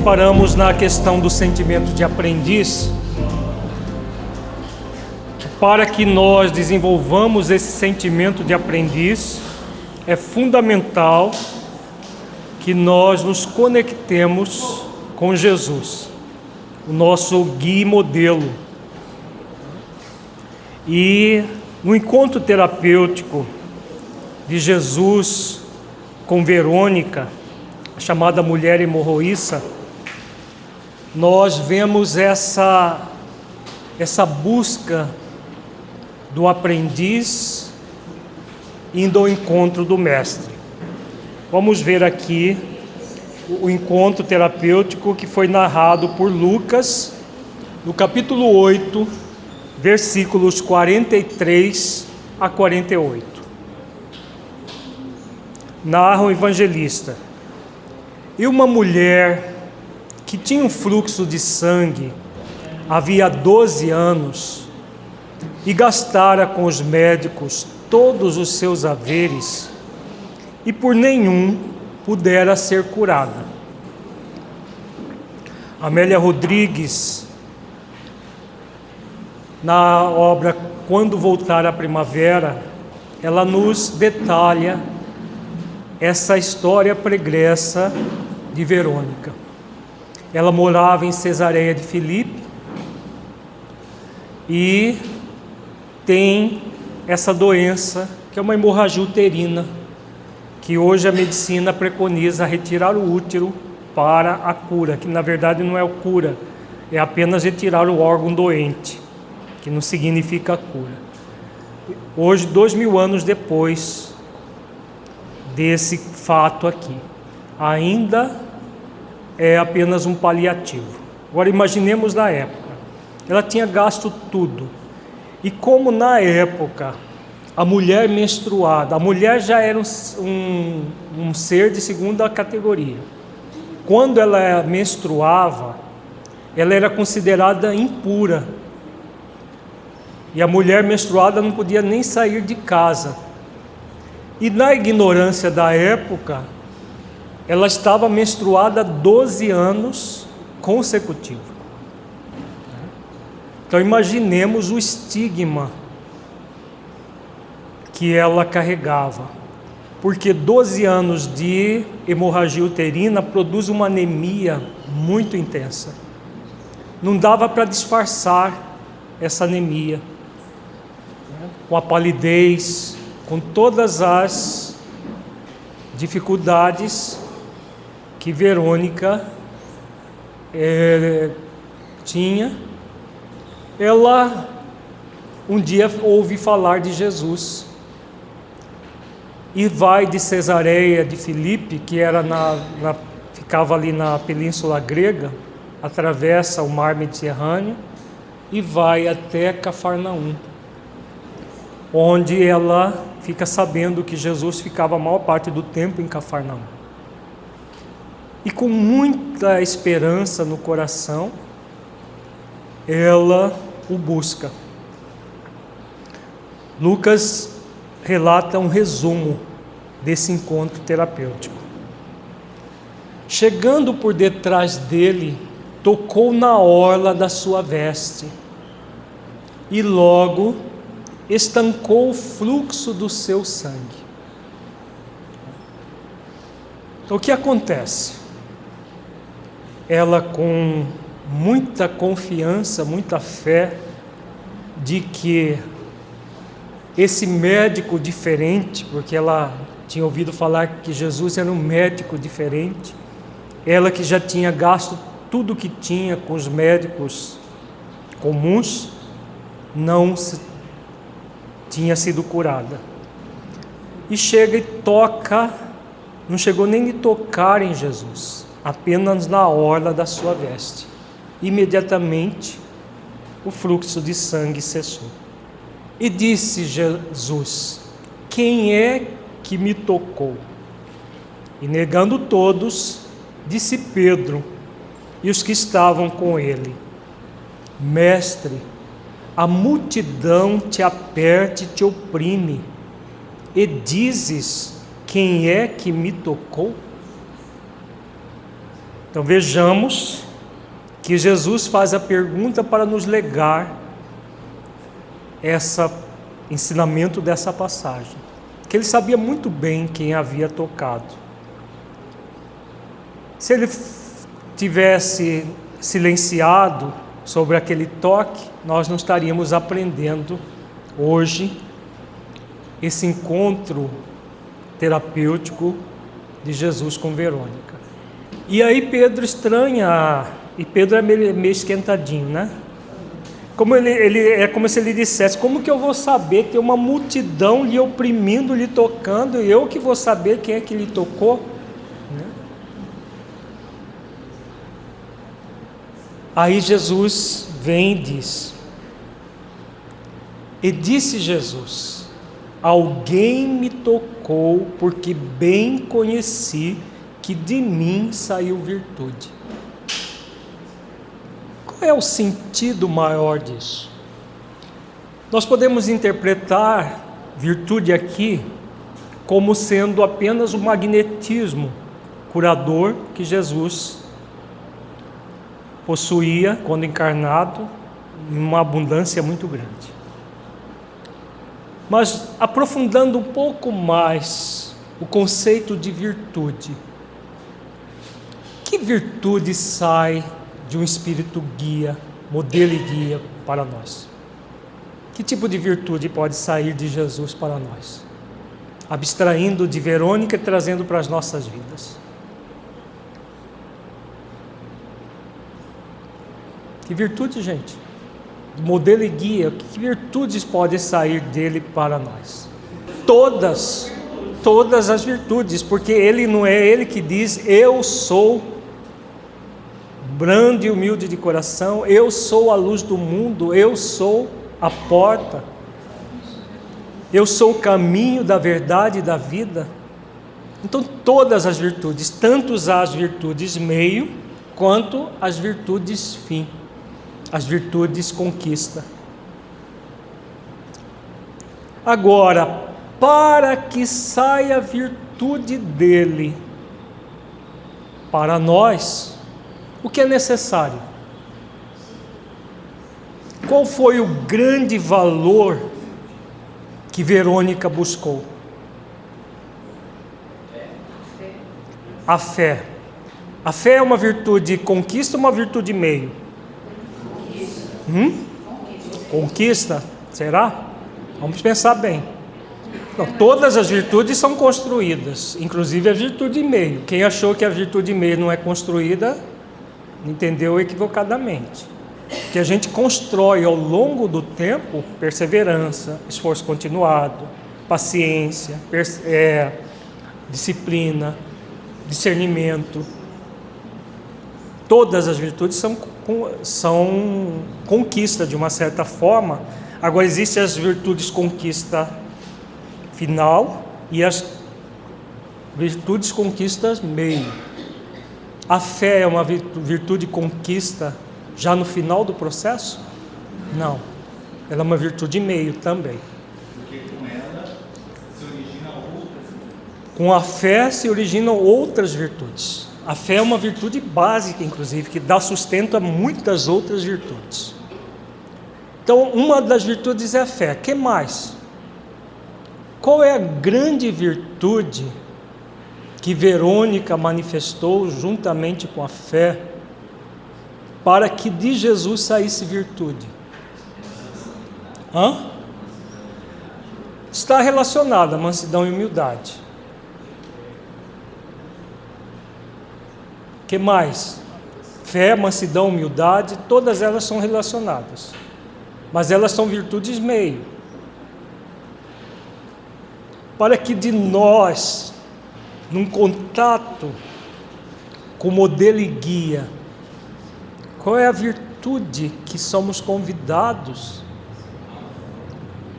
paramos na questão do sentimento de aprendiz, que para que nós desenvolvamos esse sentimento de aprendiz, é fundamental que nós nos conectemos com Jesus, o nosso guia e modelo. E no encontro terapêutico de Jesus com Verônica, a chamada mulher hemorroíça, nós vemos essa busca do aprendiz indo ao encontro do mestre. Vamos ver aqui o encontro terapêutico que foi narrado por Lucas, no capítulo 8, versículos 43 a 48. Narra o evangelista: e uma mulher que tinha um fluxo de sangue havia 12 anos e gastara com os médicos todos os seus haveres e por nenhum pudera ser curada. Amélia Rodrigues, na obra Quando Voltar a Primavera, ela nos detalha essa história pregressa de Verônica. Ela morava em Cesareia de Filipe e tem essa doença que é uma hemorragia uterina, que hoje a medicina preconiza retirar o útero para a cura, que na verdade não é a cura, é apenas retirar o órgão doente, que não significa cura. Hoje, 2000 anos depois desse fato aqui, ainda é apenas um paliativo. Agora imaginemos na época, ela tinha gasto tudo, e como na época a mulher menstruada, a mulher já era um ser de segunda categoria. Quando ela menstruava, ela era considerada impura. E a mulher menstruada não podia nem sair de casa. E na ignorância da época, ela estava menstruada 12 anos consecutivos. Então imaginemos o estigma que ela carregava, porque 12 anos de hemorragia uterina produz uma anemia muito intensa. Não dava para disfarçar essa anemia, com a palidez, com todas as dificuldades que Verônica tinha. Ela um dia ouve falar de Jesus e vai de Cesareia de Filipe, que era ficava ali na Península Grega, atravessa o mar Mediterrâneo e vai até Cafarnaum, onde ela fica sabendo que Jesus ficava a maior parte do tempo em Cafarnaum. E com muita esperança no coração, ela o busca. Lucas relata um resumo desse encontro terapêutico. Chegando por detrás dele, tocou na orla da sua veste e logo estancou o fluxo do seu sangue. Então o que acontece? Ela, com muita confiança, muita fé de que esse médico diferente, porque ela tinha ouvido falar que Jesus era um médico diferente, ela que já tinha gasto tudo que tinha com os médicos comuns, não tinha sido curada. E chega e toca, não chegou nem a tocar em Jesus, apenas na orla da sua veste. Imediatamente o fluxo de sangue cessou. E disse Jesus: quem é que me tocou? E negando todos, disse Pedro e os que estavam com ele: Mestre, a multidão te aperta e te oprime, e dizes: quem é que me tocou? Então vejamos que Jesus faz a pergunta para nos legar esse ensinamento dessa passagem, que ele sabia muito bem quem havia tocado. Se ele tivesse silenciado sobre aquele toque, nós não estaríamos aprendendo hoje esse encontro terapêutico de Jesus com Verônica. E aí Pedro estranha, e Pedro é meio esquentadinho, né? É como se ele dissesse: como que eu vou saber? Tem uma multidão lhe oprimindo, lhe tocando, e eu que vou saber quem é que lhe tocou? Aí Jesus vem e diz: e disse Jesus: alguém me tocou, porque bem conheci que de mim saiu virtude. Qual é o sentido maior disso? Nós podemos interpretar virtude aqui como sendo apenas o magnetismo curador que Jesus possuía quando encarnado, em uma abundância muito grande. Mas aprofundando um pouco mais o conceito de virtude, que virtude sai de um espírito guia, modelo e guia para nós? Que tipo de virtude pode sair de Jesus para nós? Abstraindo de Verônica e trazendo para as nossas vidas. Que virtude, gente? Modelo e guia, que virtudes podem sair dele para nós? Todas as virtudes, porque ele não é ele que diz: eu sou brando e humilde de coração, eu sou a luz do mundo, eu sou a porta, eu sou o caminho da verdade e da vida. Então todas as virtudes, tanto as virtudes meio, quanto as virtudes fim, as virtudes conquista. Agora, para que saia a virtude dele para nós, o que é necessário? Qual foi o grande valor que Verônica buscou? A fé. A fé é uma virtude conquista ou uma virtude meio? Conquista? Será? Vamos pensar bem. Não, todas as virtudes são construídas, inclusive a virtude meio. Quem achou que a virtude meio não é construída, entendeu equivocadamente. Que a gente constrói ao longo do tempo perseverança, esforço continuado, paciência, disciplina, discernimento. Todas as virtudes são conquista de uma certa forma. Agora existem as virtudes conquista final e as virtudes conquistas meio. A fé é uma virtude conquista já no final do processo? Não. Ela é uma virtude meio também. Porque com ela se originam outras. Com a fé se originam outras virtudes. A fé é uma virtude básica, inclusive, que dá sustento a muitas outras virtudes. Então, uma das virtudes é a fé. Que mais? Qual é a grande virtude que Verônica manifestou juntamente com a fé para que de Jesus saísse virtude? Está relacionada a mansidão e humildade. Que mais? Fé, mansidão, humildade, todas elas são relacionadas, mas elas são virtudes meio. Para que de nós, num contato com o modelo e guia, qual é a virtude que somos convidados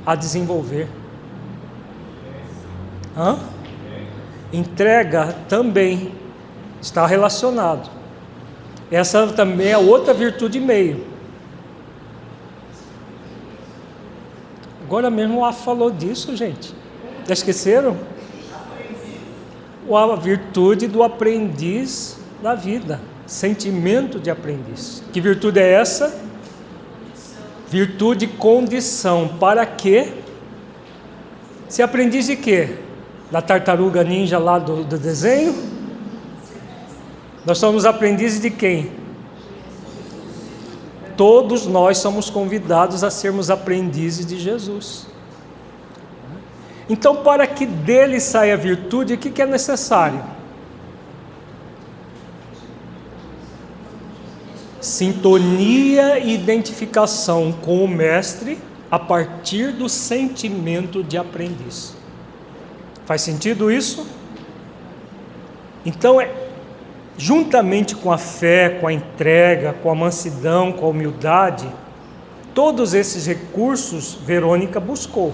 a desenvolver? Entrega também está relacionado. Essa também é outra virtude meio. Agora mesmo o Afa falou disso, gente. Já esqueceram? A virtude do aprendiz da vida. sentimento de aprendiz. Que virtude é essa? Virtude condição. Para quê? Se aprendiz de quê? Da tartaruga ninja lá do desenho? Nós somos aprendizes de quem? Todos nós somos convidados a sermos aprendizes de Jesus. Então, para que dele saia a virtude, o que é necessário? Sintonia e identificação com o mestre a partir do sentimento de aprendiz. Faz sentido isso? Então, juntamente com a fé, com a entrega, com a mansidão, com a humildade, todos esses recursos Verônica buscou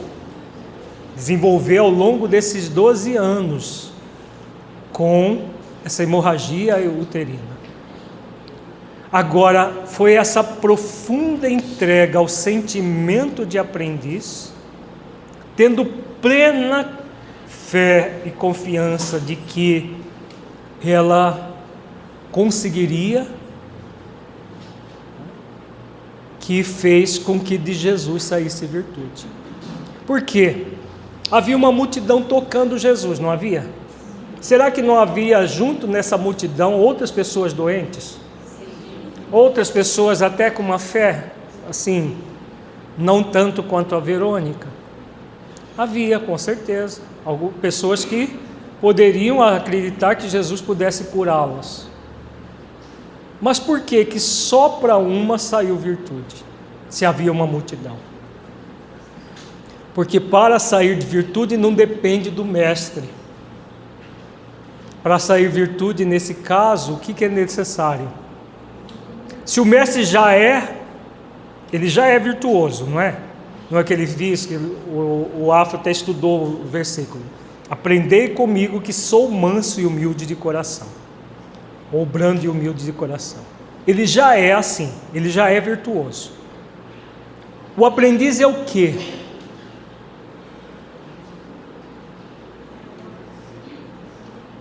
desenvolver ao longo desses 12 anos com essa hemorragia uterina. Agora, foi essa profunda entrega ao sentimento de aprendiz, tendo plena fé e confiança de que ela conseguiria, que fez com que de Jesus saísse virtude. Por quê? Havia uma multidão tocando Jesus, não havia? Será que não havia junto nessa multidão outras pessoas doentes? Outras pessoas até com uma fé, assim, não tanto quanto a Verônica? Havia, com certeza, algumas pessoas que poderiam acreditar que Jesus pudesse curá-las. Mas por que só para uma saiu virtude, se havia uma multidão? Porque para sair de virtude não depende do mestre. Para sair virtude, nesse caso, o que é necessário? Se o mestre ele já é virtuoso, não é? Não é que ele diz, que o Afro até estudou o versículo. Aprendei comigo que sou manso e humilde de coração. Ou brando e humilde de coração. Ele já é assim, ele já é virtuoso. O aprendiz é o quê?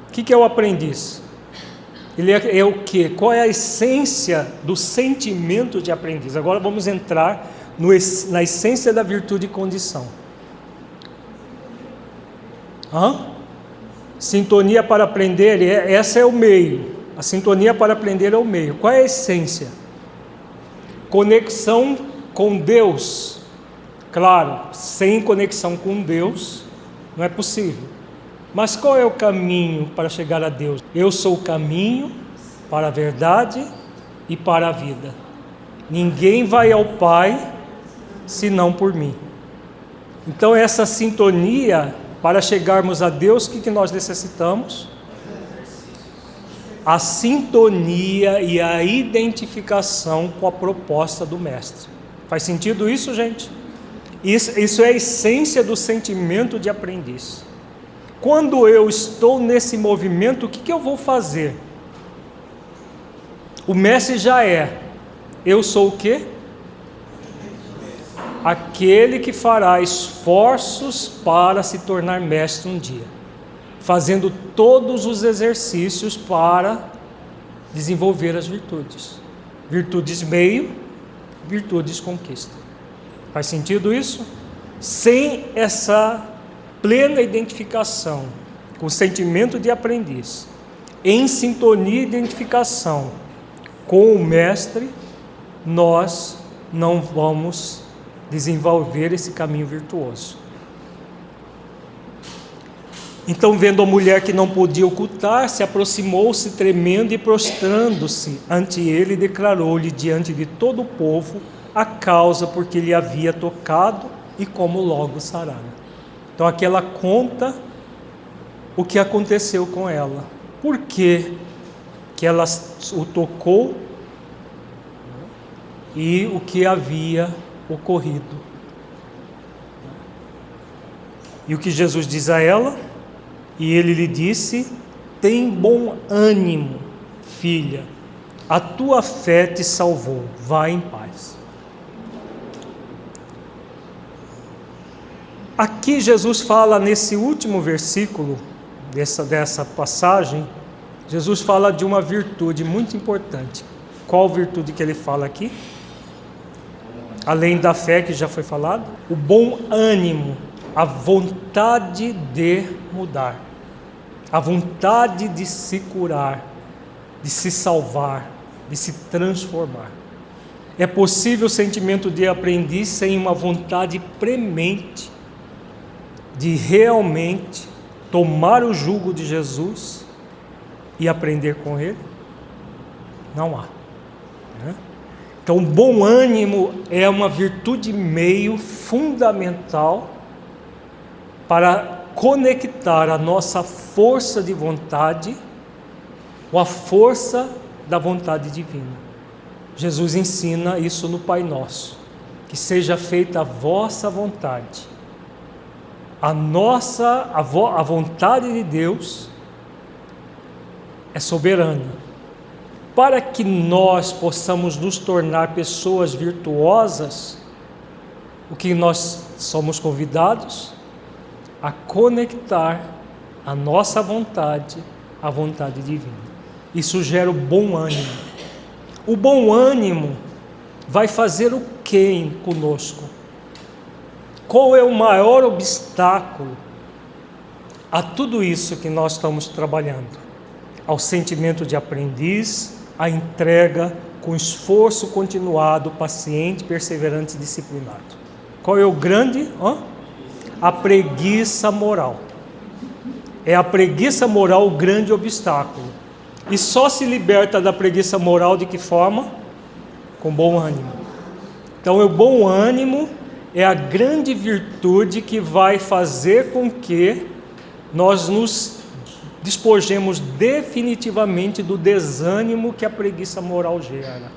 O que é o aprendiz? Ele é o quê? Qual é a essência do sentimento de aprendiz? Agora vamos entrar na essência da virtude e condição. Sintonia para aprender, essa é o meio. A sintonia para aprender é o meio. Qual é a essência? Conexão com Deus. Claro, sem conexão com Deus não é possível. Mas qual é o caminho para chegar a Deus? Eu sou o caminho para a verdade e para a vida. Ninguém vai ao Pai senão por mim. Então essa sintonia, para chegarmos a Deus, o que nós necessitamos? A sintonia e a identificação com a proposta do mestre. Faz sentido isso, gente? Isso é a essência do sentimento de aprendiz. Quando eu estou nesse movimento, o que eu vou fazer? O mestre já é. Eu sou o quê? Aquele que fará esforços para se tornar mestre um dia, fazendo todos os exercícios para desenvolver as virtudes. Virtudes meio, virtudes conquista. Faz sentido isso? Sem essa plena identificação com o sentimento de aprendiz, em sintonia e identificação com o mestre, nós não vamos desenvolver esse caminho virtuoso. Então, vendo a mulher que não podia ocultar, se aproximou-se tremendo e prostrando-se ante ele, declarou-lhe diante de todo o povo a causa por que lhe havia tocado e como logo sarara. Então aqui ela conta o que aconteceu com ela, por que ela o tocou e o que havia ocorrido. E o que Jesus diz a ela? E ele lhe disse: tem bom ânimo, filha, a tua fé te salvou, vá em paz. Aqui Jesus fala nesse último versículo dessa passagem, Jesus fala de uma virtude muito importante. Qual virtude que ele fala aqui? Além da fé que já foi falado, o bom ânimo, a vontade de mudar, a vontade de se curar, de se salvar, de se transformar. É possível o sentimento de aprendiz sem uma vontade premente de realmente tomar o jugo de Jesus e aprender com ele? Não há. Né? Então, bom ânimo é uma virtude meio fundamental para conectar a nossa força de vontade com a força da vontade divina. Jesus ensina isso no Pai Nosso, que seja feita a vossa vontade. A vontade de Deus é soberana. Para que nós possamos nos tornar pessoas virtuosas, o que nós somos convidados? A conectar a nossa vontade à vontade divina. Isso gera o bom ânimo. O bom ânimo vai fazer o que conosco? Qual é o maior obstáculo a tudo isso que nós estamos trabalhando? Ao sentimento de aprendiz, a entrega com esforço continuado, paciente, perseverante e disciplinado. Qual é o grande? A preguiça moral. É a preguiça moral o grande obstáculo. E só se liberta da preguiça moral de que forma? Com bom ânimo. Então, o bom ânimo é a grande virtude que vai fazer com que nós nos despojemos definitivamente do desânimo que a preguiça moral gera.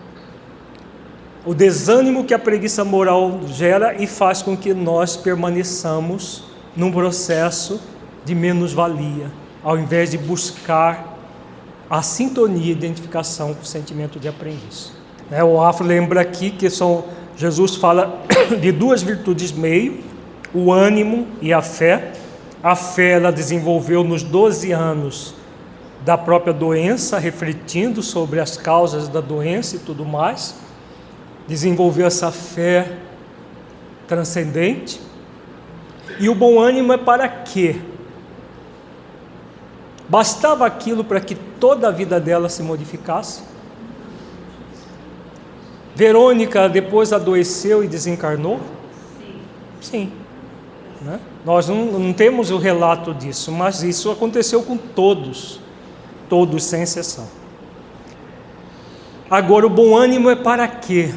O desânimo que a preguiça moral gera e faz com que nós permaneçamos num processo de menos-valia, ao invés de buscar a sintonia e identificação com o sentimento de aprendiz. O Afro lembra aqui que Jesus fala de duas virtudes meio, o ânimo e a fé. A fé ela desenvolveu nos 12 anos da própria doença, refletindo sobre as causas da doença e tudo mais. Desenvolveu essa fé transcendente. E o bom ânimo é para quê? Bastava aquilo para que toda a vida dela se modificasse? Verônica depois adoeceu e desencarnou? Sim. Né? Nós não temos o relato disso, mas isso aconteceu com todos sem exceção. Agora, o bom ânimo é para quê?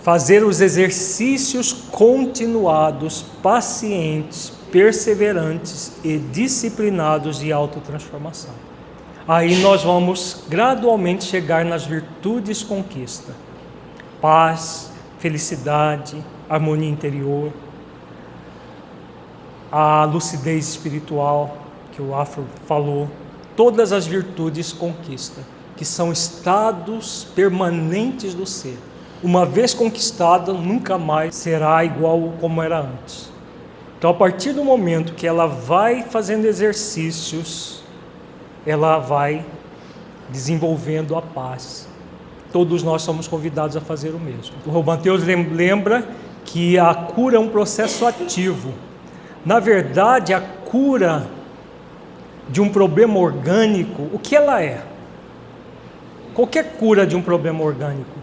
Fazer os exercícios continuados, pacientes, perseverantes e disciplinados de autotransformação. Aí nós vamos gradualmente chegar nas virtudes conquista. Paz, felicidade, harmonia interior, a lucidez espiritual que o Afro falou, todas as virtudes conquista, que são estados permanentes do ser. Uma vez conquistada, nunca mais será igual como era antes. Então, a partir do momento que ela vai fazendo exercícios, ela vai desenvolvendo a paz. Todos nós somos convidados a fazer o mesmo. O Mateus lembra que a cura é um processo ativo. Na verdade, a cura de um problema orgânico, o que ela é? Qualquer cura de um problema orgânico,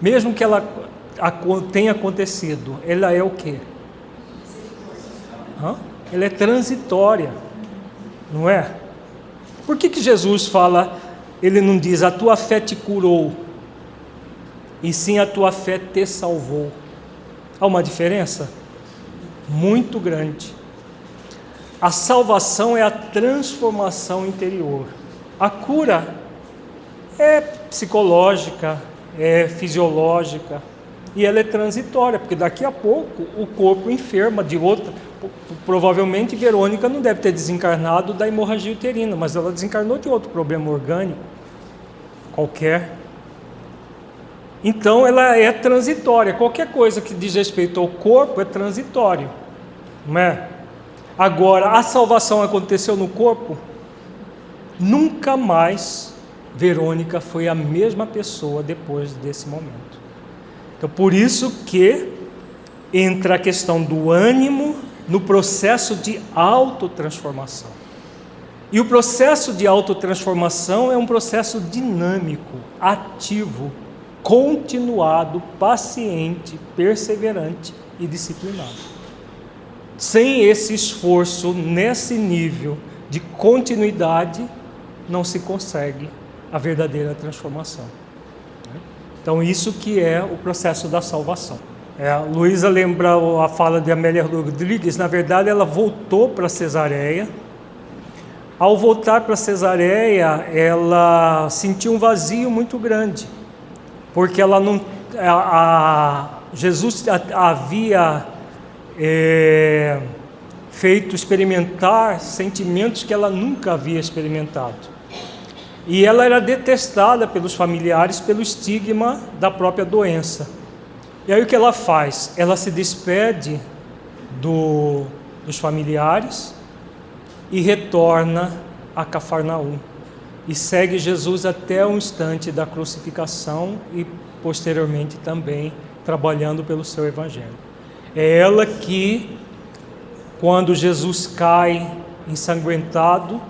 mesmo que ela tenha acontecido, ela é o quê? Ela é transitória, não é? Por que Jesus fala, ele não diz, a tua fé te curou, e sim a tua fé te salvou? Há uma diferença muito grande. A salvação é a transformação interior. A cura é psicológica, é fisiológica, e ela é transitória, porque daqui a pouco o corpo enferma de outra. Provavelmente Verônica não deve ter desencarnado da hemorragia uterina, mas ela desencarnou de outro problema orgânico qualquer. Então ela é transitória. Qualquer coisa que diz respeito ao corpo é transitório, não é? Agora, a salvação aconteceu no corpo? Nunca mais Verônica foi a mesma pessoa depois desse momento. Então, por isso que entra a questão do ânimo no processo de autotransformação. E o processo de autotransformação é um processo dinâmico, ativo, continuado, paciente, perseverante e disciplinado. Sem esse esforço, nesse nível de continuidade, não se consegue a verdadeira transformação. Então, isso que é o processo da salvação. A Luísa lembra a fala de Amélia Rodrigues. Na verdade, ela voltou para Cesareia. Ao voltar para Cesareia, ela sentiu um vazio muito grande, porque ela não, Jesus havia feito experimentar sentimentos que ela nunca havia experimentado. E ela era detestada pelos familiares pelo estigma da própria doença. E aí o que ela faz? Ela se despede dos familiares e retorna a Cafarnaum. E segue Jesus até o instante da crucificação e posteriormente também trabalhando pelo seu evangelho. É ela que, quando Jesus cai ensanguentado,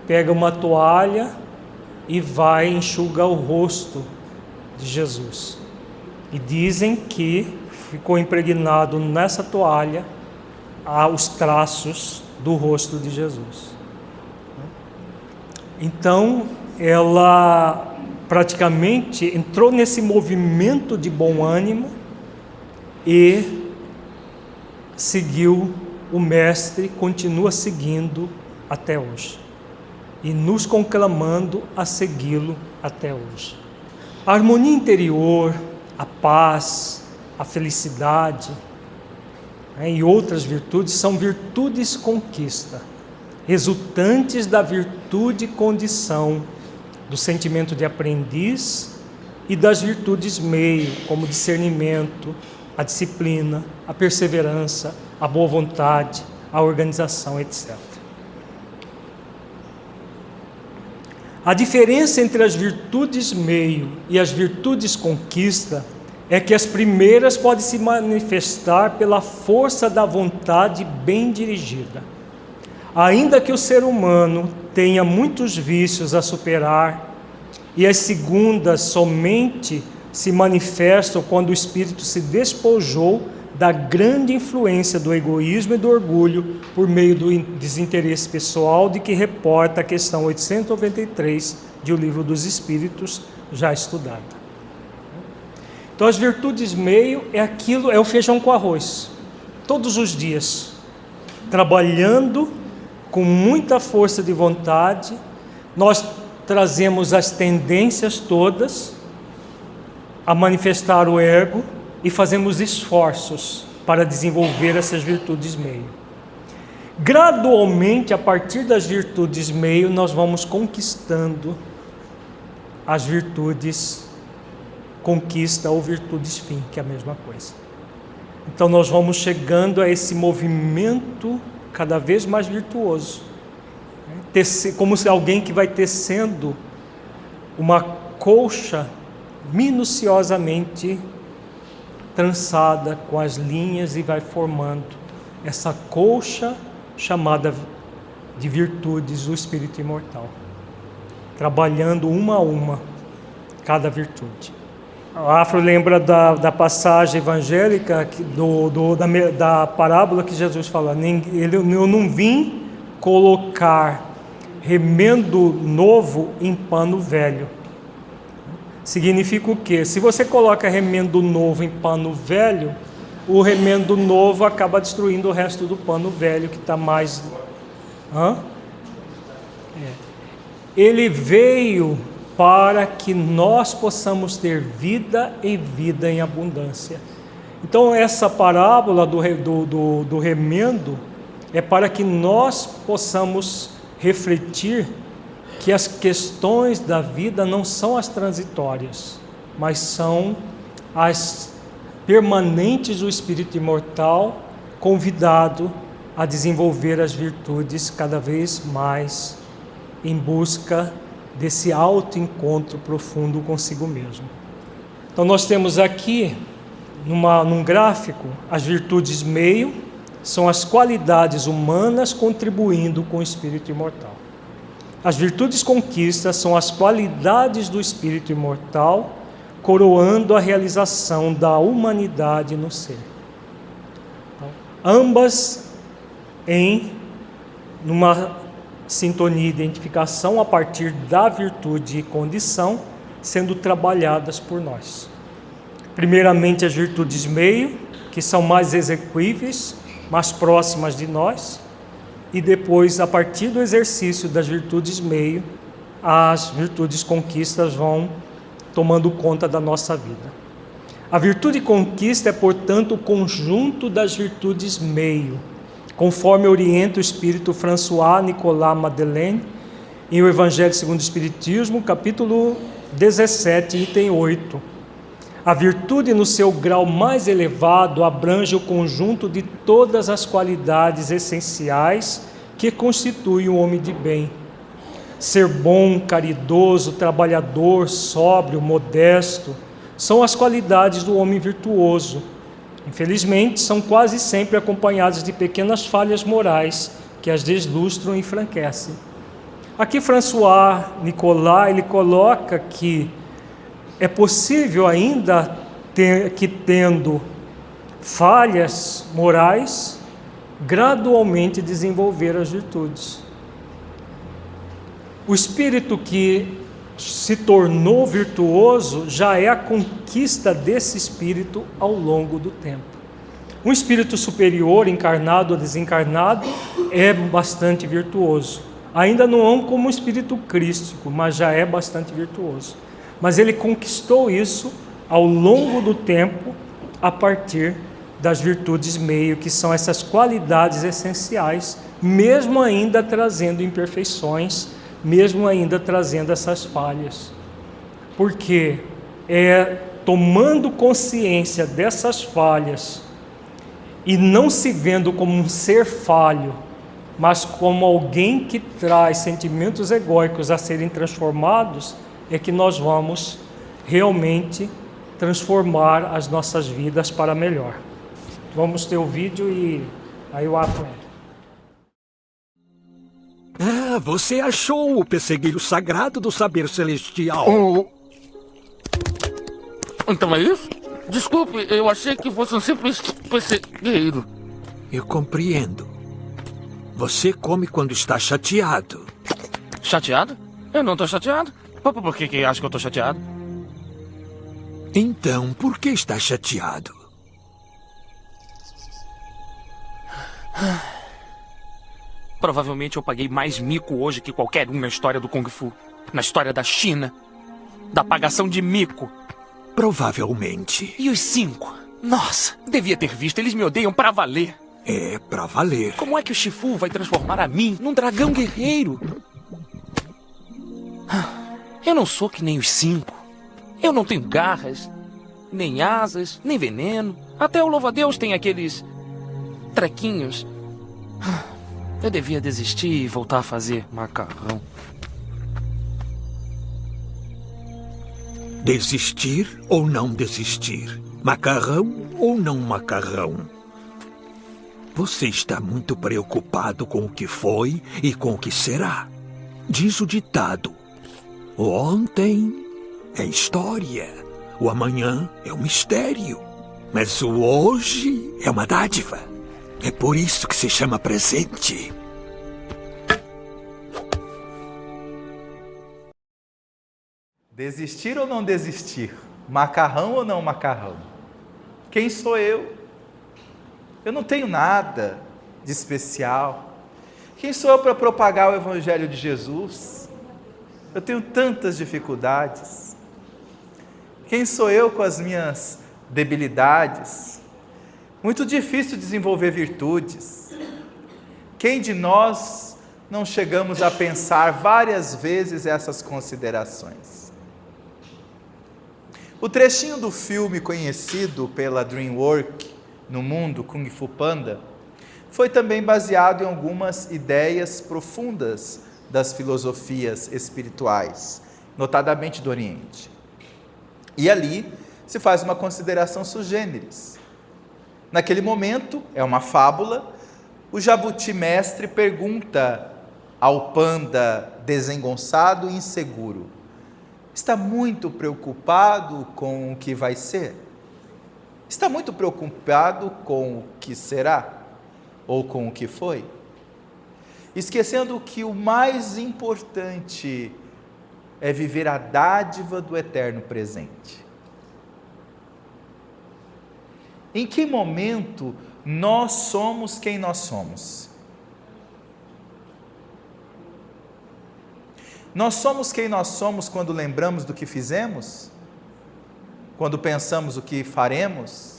pega uma toalha e vai enxugar o rosto de Jesus. E dizem que ficou impregnado nessa toalha os traços do rosto de Jesus. Então, ela praticamente entrou nesse movimento de bom ânimo e seguiu o Mestre, continua seguindo até hoje e nos conclamando a segui-lo até hoje. A harmonia interior, a paz, a felicidade, e outras virtudes são virtudes conquista, resultantes da virtude condição, do sentimento de aprendiz e das virtudes meio, como discernimento, a disciplina, a perseverança, a boa vontade, a organização, etc. A diferença entre as virtudes meio e as virtudes conquista é que as primeiras podem se manifestar pela força da vontade bem dirigida. Ainda que o ser humano tenha muitos vícios a superar, e as segundas somente se manifestam quando o espírito se despojou da grande influência do egoísmo e do orgulho por meio do desinteresse pessoal, de que reporta a questão 893 de O Livro dos Espíritos, já estudada. Então, as virtudes meio é o feijão com arroz, todos os dias, trabalhando com muita força de vontade. Nós trazemos as tendências todas a manifestar o ego e fazemos esforços para desenvolver essas virtudes meio. Gradualmente, a partir das virtudes meio, nós vamos conquistando as virtudes conquista ou virtudes fim, que é a mesma coisa. Então nós vamos chegando a esse movimento cada vez mais virtuoso, como se alguém que vai tecendo uma colcha minuciosamente trançada com as linhas e vai formando essa colcha chamada de virtudes do espírito imortal, trabalhando uma a uma cada virtude. A Afro lembra da passagem evangélica da parábola que Jesus fala: eu não vim colocar remendo novo em pano velho. Significa o quê? Se você coloca remendo novo em pano velho, o remendo novo acaba destruindo o resto do pano velho que está mais... Ele veio para que nós possamos ter vida e vida em abundância. Então essa parábola do remendo é para que nós possamos refletir que as questões da vida não são as transitórias, mas são as permanentes do espírito imortal convidado a desenvolver as virtudes cada vez mais em busca desse autoencontro profundo consigo mesmo. Então nós temos aqui, num gráfico, as virtudes meio, são as qualidades humanas contribuindo com o espírito imortal. As virtudes conquistas são as qualidades do espírito imortal, coroando a realização da humanidade no ser. Então, ambas numa sintonia e identificação a partir da virtude e condição, sendo trabalhadas por nós. Primeiramente as virtudes meio, que são mais exequíveis, mais próximas de nós, e depois, a partir do exercício das virtudes meio, as virtudes conquistas vão tomando conta da nossa vida. A virtude conquista é, portanto, o conjunto das virtudes meio, conforme orienta o espírito François Nicolas Madeleine, em O Evangelho segundo o Espiritismo, capítulo 17, item 8. A virtude, no seu grau mais elevado, abrange o conjunto de todas as qualidades essenciais que constituem o homem de bem. Ser bom, caridoso, trabalhador, sóbrio, modesto, são as qualidades do homem virtuoso. Infelizmente, são quase sempre acompanhadas de pequenas falhas morais que as deslustram e enfraquecem. Aqui François Nicolas, ele coloca que é possível ainda tendo falhas morais, gradualmente desenvolver as virtudes. O espírito que se tornou virtuoso já é a conquista desse espírito ao longo do tempo. Um espírito superior, encarnado ou desencarnado, é bastante virtuoso. Ainda não é como um espírito crístico, mas já é bastante virtuoso. Mas ele conquistou isso ao longo do tempo, a partir das virtudes meio, que são essas qualidades essenciais, mesmo ainda trazendo imperfeições, mesmo ainda trazendo essas falhas. Porque é tomando consciência dessas falhas e não se vendo como um ser falho, mas como alguém que traz sentimentos egóicos a serem transformados, é que nós vamos realmente transformar as nossas vidas para melhor. Vamos ter o vídeo e aí eu aprendo. Ah, você achou o pessegueiro sagrado do saber celestial. Então é isso? Desculpe, eu achei que fosse um simples pessegueiro. Eu compreendo. Você come quando está chateado. Chateado? Eu não tô chateado. Por que acha que eu tô chateado? Então, por que está chateado? Provavelmente eu paguei mais mico hoje que qualquer um na história do Kung Fu. Na história da China. Da pagação de mico. Provavelmente. E os 5? Nossa, devia ter visto. Eles me odeiam pra valer. É, pra valer. Como é que o Shifu vai transformar a mim num dragão guerreiro? Eu não sou que nem os 5. Eu não tenho garras, nem asas, nem veneno. Até o louva-a-Deus tem aqueles trequinhos. Eu devia desistir e voltar a fazer macarrão. Desistir ou não desistir? Macarrão ou não macarrão? Você está muito preocupado com o que foi e com o que será. Diz o ditado: o ontem é história, o amanhã é um mistério, mas o hoje é uma dádiva. É por isso que se chama presente. Desistir ou não desistir? Macarrão ou não macarrão? Quem sou eu? Eu não tenho nada de especial. Quem sou eu para propagar o Evangelho de Jesus? Eu tenho tantas dificuldades. Quem sou eu com as minhas debilidades? Muito difícil desenvolver virtudes. Quem de nós não chegamos a pensar várias vezes essas considerações? O trechinho do filme conhecido pela DreamWorks no mundo, Kung Fu Panda, foi também baseado em algumas ideias profundas das filosofias espirituais, notadamente do Oriente. E ali se faz uma consideração sui generis. Naquele momento, é uma fábula, o jabuti mestre pergunta ao panda desengonçado e inseguro: está muito preocupado com o que vai ser? Está muito preocupado com o que será? Ou com o que foi? Esquecendo que o mais importante é viver a dádiva do eterno presente. Em que momento nós somos quem nós somos? Nós somos quem nós somos quando lembramos do que fizemos? Quando pensamos o que faremos?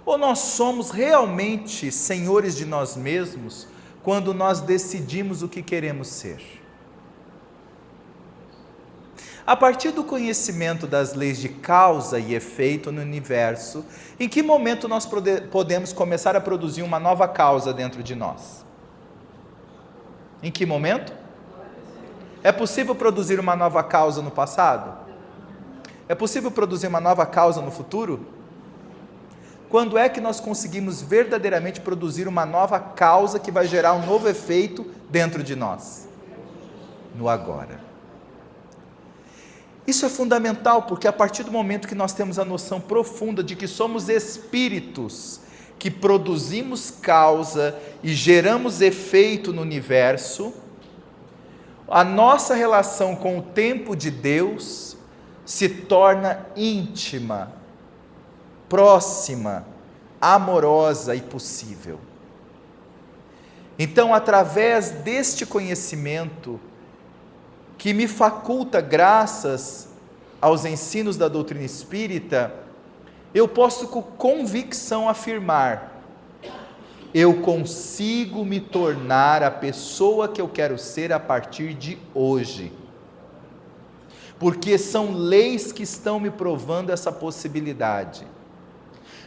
Ou nós somos realmente senhores de nós mesmos quando nós decidimos o que queremos ser? A partir do conhecimento das leis de causa e efeito no universo, em que momento nós podemos começar a produzir uma nova causa dentro de nós? Em que momento? É possível produzir uma nova causa no passado? É possível produzir uma nova causa no futuro? Quando é que nós conseguimos verdadeiramente produzir uma nova causa que vai gerar um novo efeito dentro de nós? No agora. Isso é fundamental, porque a partir do momento que nós temos a noção profunda de que somos espíritos, que produzimos causa e geramos efeito no universo, a nossa relação com o tempo de Deus se torna íntima, próxima, amorosa e possível. Então, através deste conhecimento, que me faculta graças aos ensinos da doutrina espírita, eu posso com convicção afirmar: eu consigo me tornar a pessoa que eu quero ser a partir de hoje. Porque são leis que estão me provando essa possibilidade.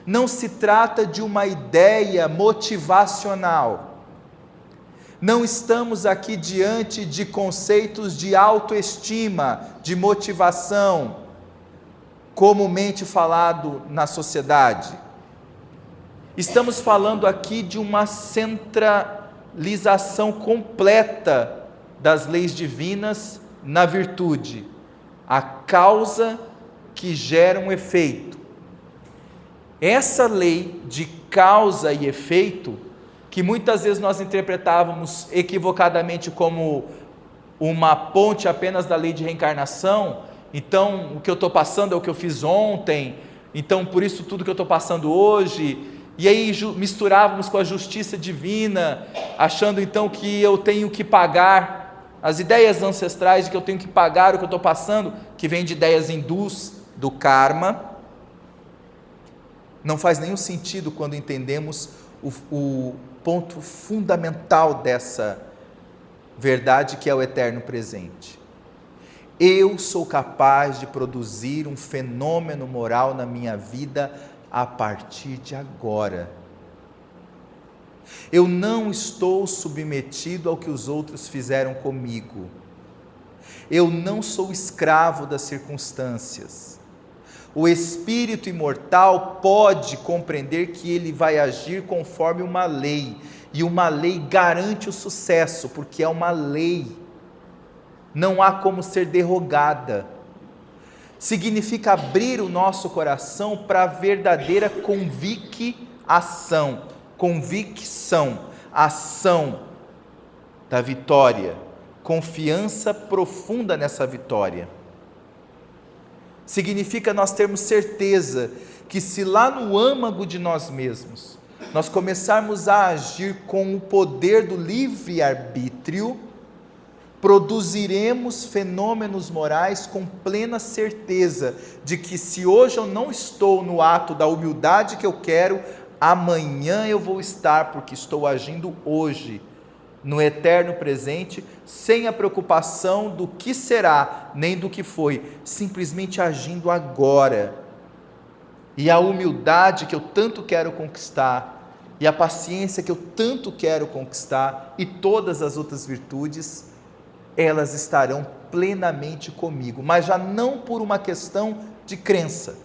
Não se trata de uma ideia motivacional. Não estamos aqui diante de conceitos de autoestima, de motivação, comumente falado na sociedade. Estamos falando aqui de uma centralização completa das leis divinas na virtude, a causa que gera um efeito. Essa lei de causa e efeito, que muitas vezes nós interpretávamos equivocadamente como uma ponte apenas da lei de reencarnação, então o que eu estou passando é o que eu fiz ontem, então por isso tudo que eu estou passando hoje, e aí misturávamos com a justiça divina, achando então que eu tenho que pagar, as ideias ancestrais de que eu tenho que pagar o que eu estou passando, que vem de ideias hindus, do karma, não faz nenhum sentido quando entendemos o ponto fundamental dessa verdade, que é o eterno presente. Eu sou capaz de produzir um fenômeno moral na minha vida a partir de agora. Eu não estou submetido ao que os outros fizeram comigo. Eu não sou escravo das circunstâncias. O espírito imortal pode compreender que ele vai agir conforme uma lei, e uma lei garante o sucesso, porque é uma lei, não há como ser derrogada. Significa abrir o nosso coração para a verdadeira convicção, ação da vitória, confiança profunda nessa vitória. Significa nós termos certeza que se lá no âmago de nós mesmos, nós começarmos a agir com o poder do livre-arbítrio, produziremos fenômenos morais com plena certeza de que se hoje eu não estou no ato da humildade que eu quero, amanhã eu vou estar, porque estou agindo hoje no eterno presente, sem a preocupação do que será, nem do que foi, simplesmente agindo agora. E a humildade que eu tanto quero conquistar, e a paciência que eu tanto quero conquistar, e todas as outras virtudes, elas estarão plenamente comigo, mas já não por uma questão de crença,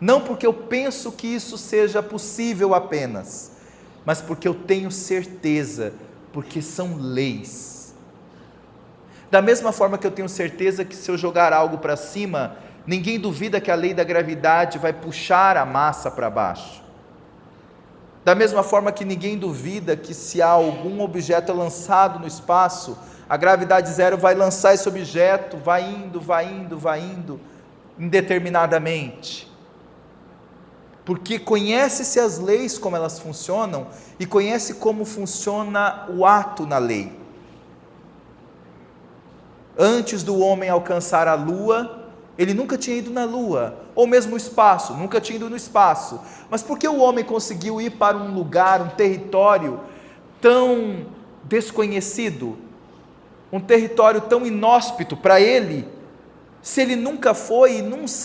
não porque eu penso que isso seja possível apenas, mas porque eu tenho certeza, porque são leis. Da mesma forma que eu tenho certeza que se eu jogar algo para cima, ninguém duvida que a lei da gravidade vai puxar a massa para baixo. Da mesma forma que ninguém duvida que se há algum objeto lançado no espaço, a gravidade zero vai lançar esse objeto, vai indo, indeterminadamente. Porque conhece-se as leis, como elas funcionam, e conhece como funciona o ato na lei. Antes do homem alcançar a lua, ele nunca tinha ido na lua, ou mesmo o espaço, nunca tinha ido no espaço. Mas por que o homem conseguiu ir para um lugar, um território tão desconhecido, um território tão inóspito para ele, se ele nunca foi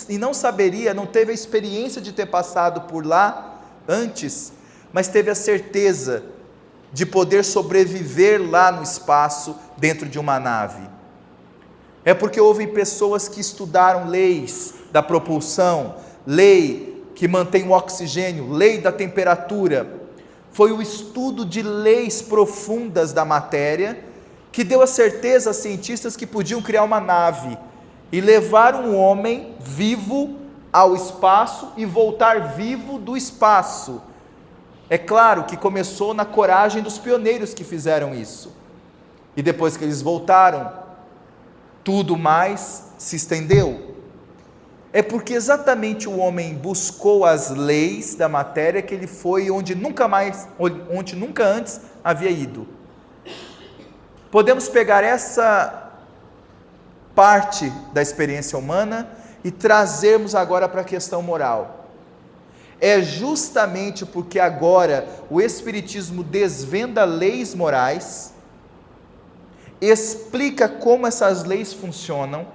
e não saberia, não teve a experiência de ter passado por lá antes, mas teve a certeza de poder sobreviver lá no espaço, dentro de uma nave? É porque houve pessoas que estudaram leis da propulsão, lei que mantém o oxigênio, lei da temperatura. Foi o estudo de leis profundas da matéria que deu a certeza a cientistas que podiam criar uma nave e levar um homem vivo ao espaço e voltar vivo do espaço. É claro que começou na coragem dos pioneiros que fizeram isso. E depois que eles voltaram, tudo mais se estendeu. É porque exatamente o homem buscou as leis da matéria que ele foi onde nunca antes havia ido. Podemos pegar essa parte da experiência humana e trazermos agora para a questão moral. É justamente porque agora o Espiritismo desvenda leis morais, explica como essas leis funcionam,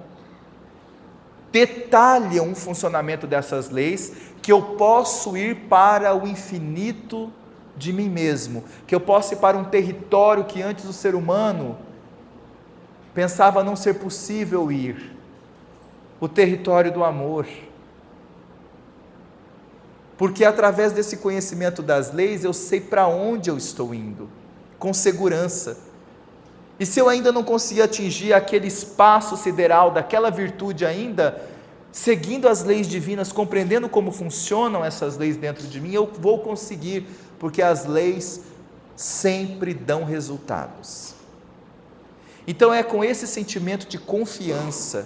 detalham o funcionamento dessas leis, que eu posso ir para o infinito de mim mesmo, que eu posso ir para um território que antes o ser humano pensava não ser possível ir, o território do amor. Porque através desse conhecimento das leis, eu sei para onde eu estou indo, com segurança. E se eu ainda não conseguir atingir aquele espaço sideral daquela virtude ainda, seguindo as leis divinas, compreendendo como funcionam essas leis dentro de mim, eu vou conseguir, porque as leis sempre dão resultados. Então é com esse sentimento de confiança,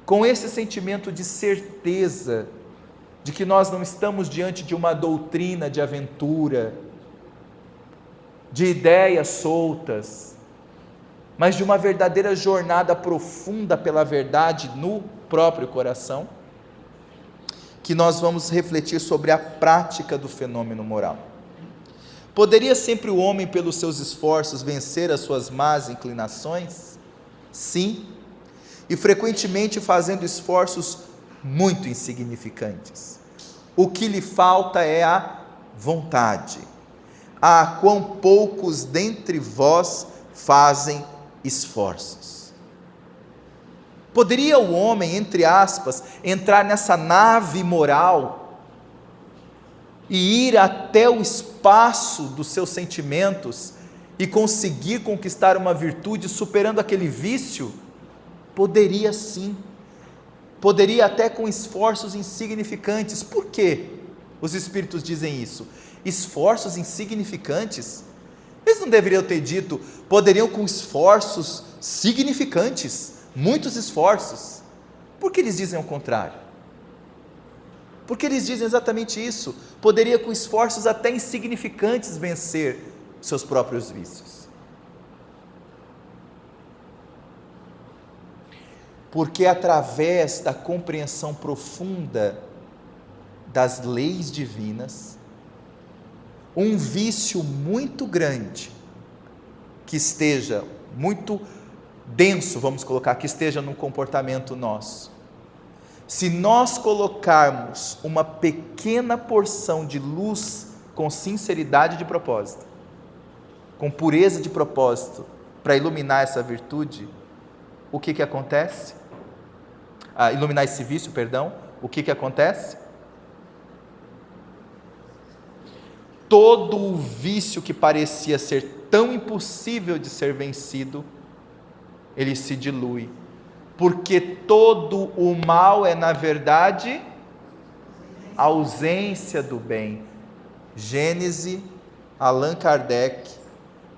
com esse sentimento de certeza, de que nós não estamos diante de uma doutrina de aventura, de ideias soltas, mas de uma verdadeira jornada profunda pela verdade no próprio coração, que nós vamos refletir sobre a prática do fenômeno moral. Poderia sempre o homem, pelos seus esforços, vencer as suas más inclinações? Sim, e frequentemente fazendo esforços muito insignificantes. O que lhe falta é a vontade. Ah, quão poucos dentre vós fazem esforços. Poderia o homem, entre aspas, entrar nessa nave moral e ir até o espaço dos seus sentimentos e conseguir conquistar uma virtude superando aquele vício? Poderia sim, poderia até com esforços insignificantes. Por quê? Os espíritos dizem isso, esforços insignificantes? Eles não deveriam ter dito, poderiam com esforços significantes, muitos esforços. Por que eles dizem o contrário? Porque eles dizem exatamente isso, poderia com esforços até insignificantes vencer seus próprios vícios. Porque através da compreensão profunda das leis divinas, um vício muito grande que esteja muito denso, vamos colocar, que esteja no comportamento nosso. Se nós colocarmos uma pequena porção de luz com sinceridade de propósito, com pureza de propósito, para iluminar essa virtude, o que acontece? Iluminar esse vício, perdão, o que acontece? Todo o vício que parecia ser tão impossível de ser vencido, ele se dilui, porque todo o mal é, na verdade, ausência do bem. Gênese, Allan Kardec,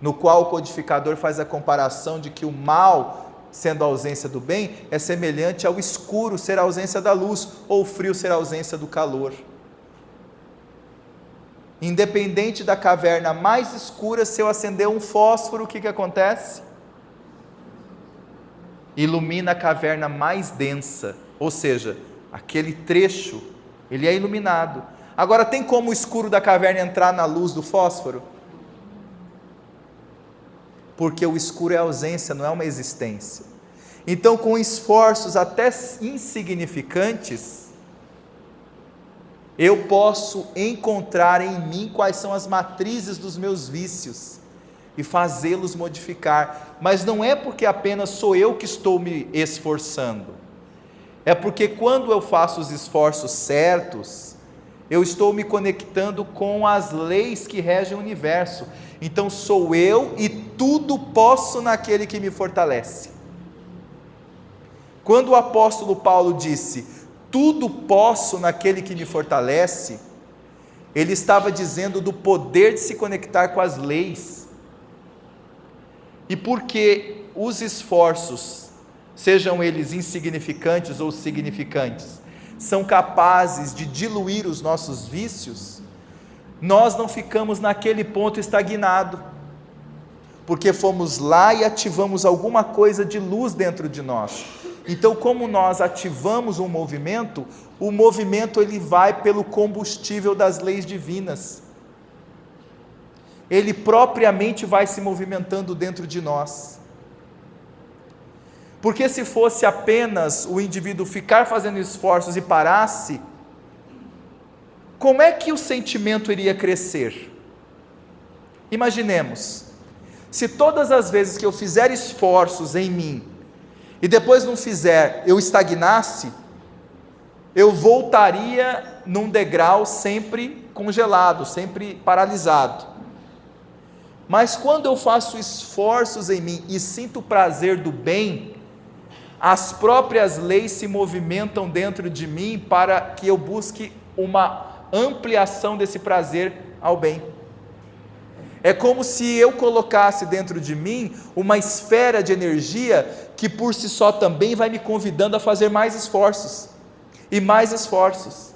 no qual o codificador faz a comparação de que o mal, sendo a ausência do bem, é semelhante ao escuro ser a ausência da luz, ou o frio ser a ausência do calor. Independente da caverna mais escura, se eu acender um fósforo, o que acontece? Ilumina a caverna mais densa, ou seja, aquele trecho, ele é iluminado. Agora, tem como o escuro da caverna entrar na luz do fósforo? Porque o escuro é ausência, não é uma existência. Então, com esforços até insignificantes, eu posso encontrar em mim quais são as matrizes dos meus vícios e fazê-los modificar. Mas não é porque apenas sou eu que estou me esforçando. É porque quando eu faço os esforços certos, eu estou me conectando com as leis que regem o universo. Então sou eu e tudo posso naquele que me fortalece. Quando o apóstolo Paulo disse, tudo posso naquele que me fortalece, ele estava dizendo do poder de se conectar com as leis. E porque os esforços, sejam eles insignificantes ou significantes, são capazes de diluir os nossos vícios, nós não ficamos naquele ponto estagnado, porque fomos lá e ativamos alguma coisa de luz dentro de nós. Então, como nós ativamos um movimento, o movimento ele vai pelo combustível das leis divinas. Ele propriamente vai se movimentando dentro de nós. Porque se fosse apenas o indivíduo ficar fazendo esforços e parasse, como é que o sentimento iria crescer? Imaginemos, se todas as vezes que eu fizer esforços em mim, e depois não fizer, eu estagnasse, eu voltaria num degrau sempre congelado, sempre paralisado. Mas quando eu faço esforços em mim e sinto o prazer do bem, as próprias leis se movimentam dentro de mim para que eu busque uma ampliação desse prazer ao bem. É como se eu colocasse dentro de mim uma esfera de energia que por si só também vai me convidando a fazer mais esforços, e mais esforços.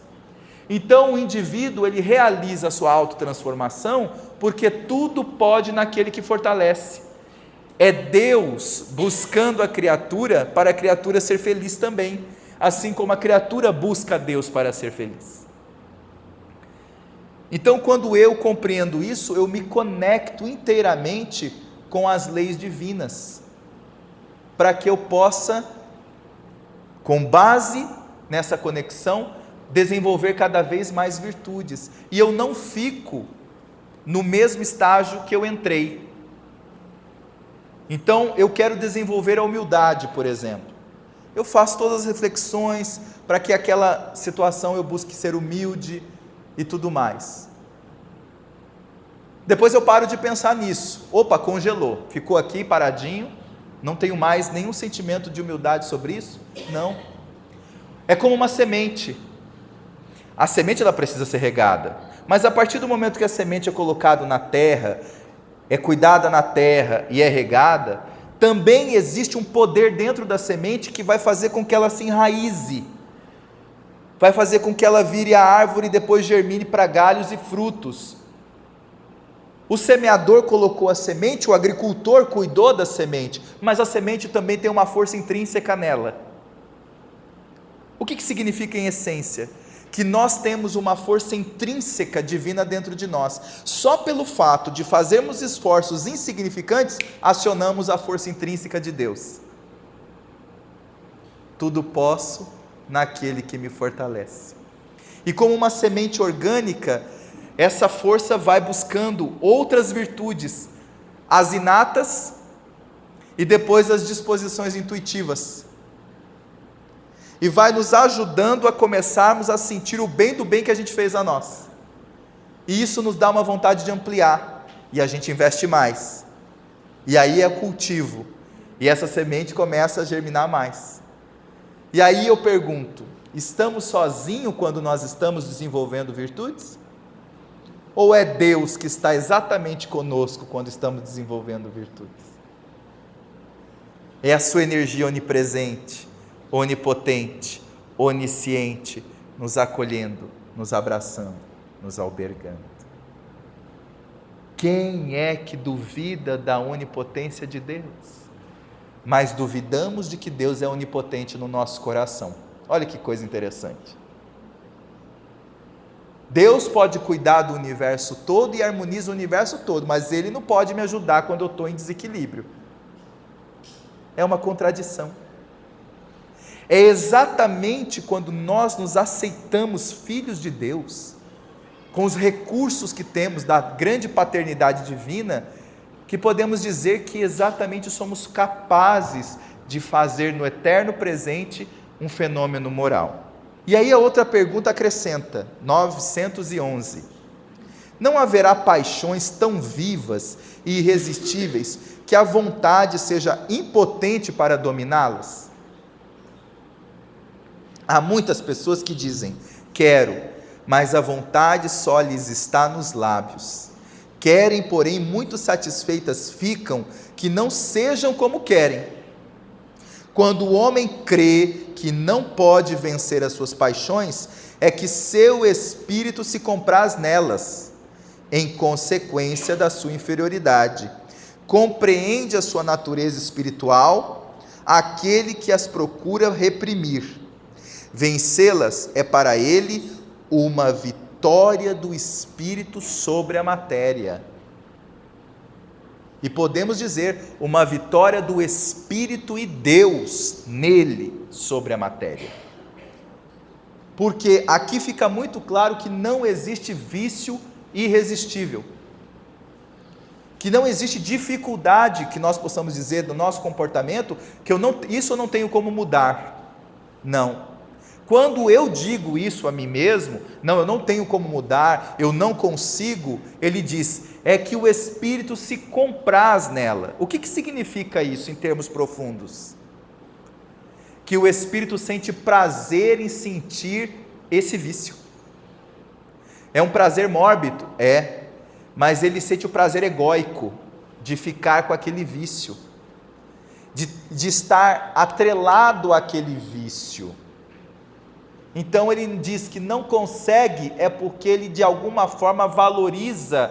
Então o indivíduo ele realiza a sua autotransformação, porque tudo pode naquele que fortalece. É Deus buscando a criatura, para a criatura ser feliz também, assim como a criatura busca Deus para ser feliz. Então, quando eu compreendo isso, eu me conecto inteiramente com as leis divinas, para que eu possa, com base nessa conexão, desenvolver cada vez mais virtudes, e eu não fico no mesmo estágio que eu entrei. Então, eu quero desenvolver a humildade, por exemplo. Eu faço todas as reflexões para que aquela situação eu busque ser humilde e tudo mais. Depois eu paro de pensar nisso. Opa, congelou, ficou aqui paradinho, não tenho mais nenhum sentimento de humildade sobre isso? Não. É como uma semente. A semente ela precisa ser regada, mas a partir do momento que a semente é colocada na terra, é cuidada na terra e é regada, também existe um poder dentro da semente que vai fazer com que ela se enraize, vai fazer com que ela vire a árvore e depois germine para galhos e frutos. O semeador colocou a semente, o agricultor cuidou da semente, mas a semente também tem uma força intrínseca nela. O que significa em essência? que nós temos uma força intrínseca divina dentro de nós. Só pelo fato de fazermos esforços insignificantes, acionamos a força intrínseca de Deus. Tudo posso naquele que me fortalece. E como uma semente orgânica, essa força vai buscando outras virtudes, as inatas e depois as disposições intuitivas. E vai nos ajudando a começarmos a sentir o bem do bem que a gente fez a nós. E isso nos dá uma vontade de ampliar, e a gente investe mais. E aí é cultivo, e essa semente começa a germinar mais. E aí eu pergunto, estamos sozinhos quando nós estamos desenvolvendo virtudes? Ou é Deus que está exatamente conosco quando estamos desenvolvendo virtudes? É a sua energia onipresente, onipotente, onisciente, nos acolhendo, nos abraçando, nos albergando. Quem é que duvida da onipotência de Deus? Mas duvidamos de que Deus é onipotente no nosso coração. Olha que coisa interessante. Deus pode cuidar do universo todo e harmoniza o universo todo, mas Ele não pode me ajudar quando eu estou em desequilíbrio. É uma contradição. É exatamente quando nós nos aceitamos filhos de Deus, com os recursos que temos da grande paternidade divina, que podemos dizer que exatamente somos capazes de fazer no eterno presente um fenômeno moral. E aí a outra pergunta acrescenta, 911. Não haverá paixões tão vivas e irresistíveis que a vontade seja impotente para dominá-las? Há muitas pessoas que dizem, quero, mas a vontade só lhes está nos lábios. Querem, porém, muito satisfeitas ficam, que não sejam como querem. Quando o homem crê que não pode vencer as suas paixões, é que seu espírito se compraz nelas, em consequência da sua inferioridade. Compreende a sua natureza espiritual, aquele que as procura reprimir. Vencê-las é para ele uma vitória do espírito sobre a matéria. E podemos dizer, uma vitória do espírito e Deus nele sobre a matéria. Porque aqui fica muito claro que não existe vício irresistível. Que não existe dificuldade que nós possamos dizer do nosso comportamento, que isso eu não tenho como mudar. Não. Quando eu digo isso a mim mesmo, não, eu não tenho como mudar, eu não consigo, ele diz, é que o Espírito se compraz nela. O que significa isso em termos profundos? Que o Espírito sente prazer em sentir esse vício. É um prazer mórbido? É, mas ele sente o prazer egóico de ficar com aquele vício, de estar atrelado àquele vício. Então ele diz que não consegue, é porque ele de alguma forma valoriza